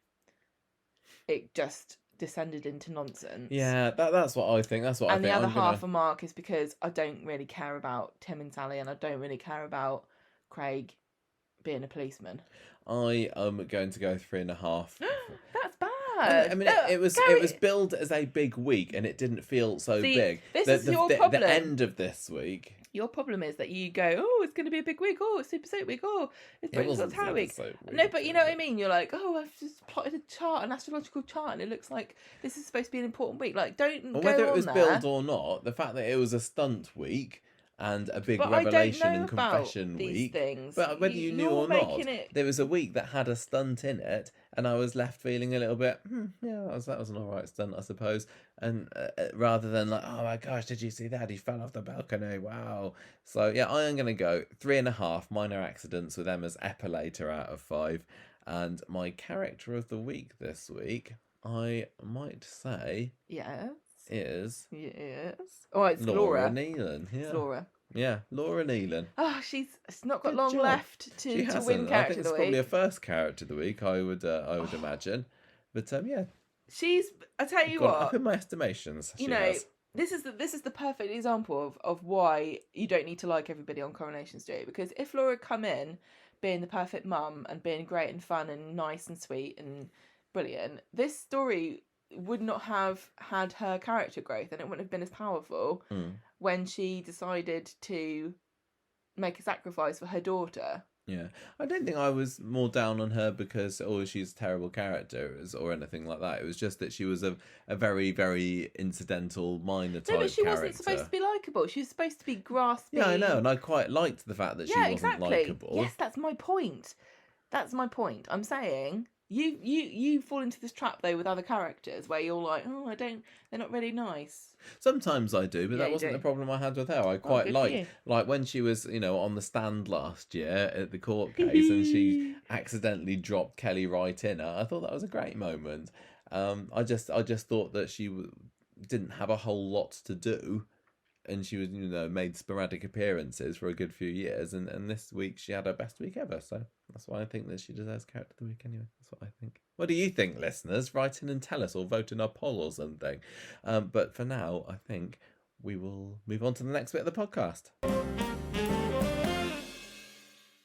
it just descended into nonsense. Yeah, that's what I think. That's what I think. And the other half a mark is because I don't really care about Tim and Sally, and I don't really care about Craig being a policeman. I am going to go 3.5. That's bad. I mean, it was billed as a big week, and it didn't feel so big. This is your problem. The end of this week. Your problem is that you go, oh, it's going to be a big week. Oh, it's Super Soap Week. Oh, it's Britain's Got Talent Week. No, but you know what I mean. You're like, oh, I've just plotted a chart, an astrological chart, and it looks like this is supposed to be an important week. Like, don't go on there. Whether it was billed or not, the fact that it was a stunt week and a big revelation and confession week. Things. But whether you knew or not, there was a week that had a stunt in it, and I was left feeling a little bit, yeah, that was an alright stunt, I suppose. And rather than like, oh my gosh, did you see that? He fell off the balcony. Wow. So yeah, I am going to go 3.5 minor accidents with Emma's epilator out of 5. And my character of the week this week, I might say, is oh, it's Laura Nealon. Yeah. It's Laura. Yeah, Laura Nealon. Oh, she's not got long left to win character of the week. I think it's probably a first character of the week, I would imagine. But yeah. I tell you what, up in my estimations. You know, this is the perfect example of why you don't need to like everybody on Coronation Street, because if Laura had come in being the perfect mum and being great and fun and nice and sweet and brilliant, this story would not have had her character growth, and it wouldn't have been as powerful when she decided to make a sacrifice for her daughter. Yeah, I don't think I was more down on her because she's a terrible character or anything like that. It was just that she was a very, very incidental, minor type character. No, but she wasn't supposed to be likeable. She was supposed to be grasping. Yeah, I know, and I quite liked the fact that she wasn't likeable. Yes, that's my point. I'm saying you fall into this trap though with other characters where you're like, oh, they're not really nice. Sometimes I do, but that wasn't the problem I had with her. I quite like when she was, on the stand last year at the court case and she accidentally dropped Kelly right in her. I thought that was a great moment. I just thought that she didn't have a whole lot to do. And she was, made sporadic appearances for a good few years. And this week she had her best week ever. So that's why I think that she deserves character of the week anyway. That's what I think. What do you think, listeners? Write in and tell us, or vote in our poll or something. But for now, I think we will move on to the next bit of the podcast.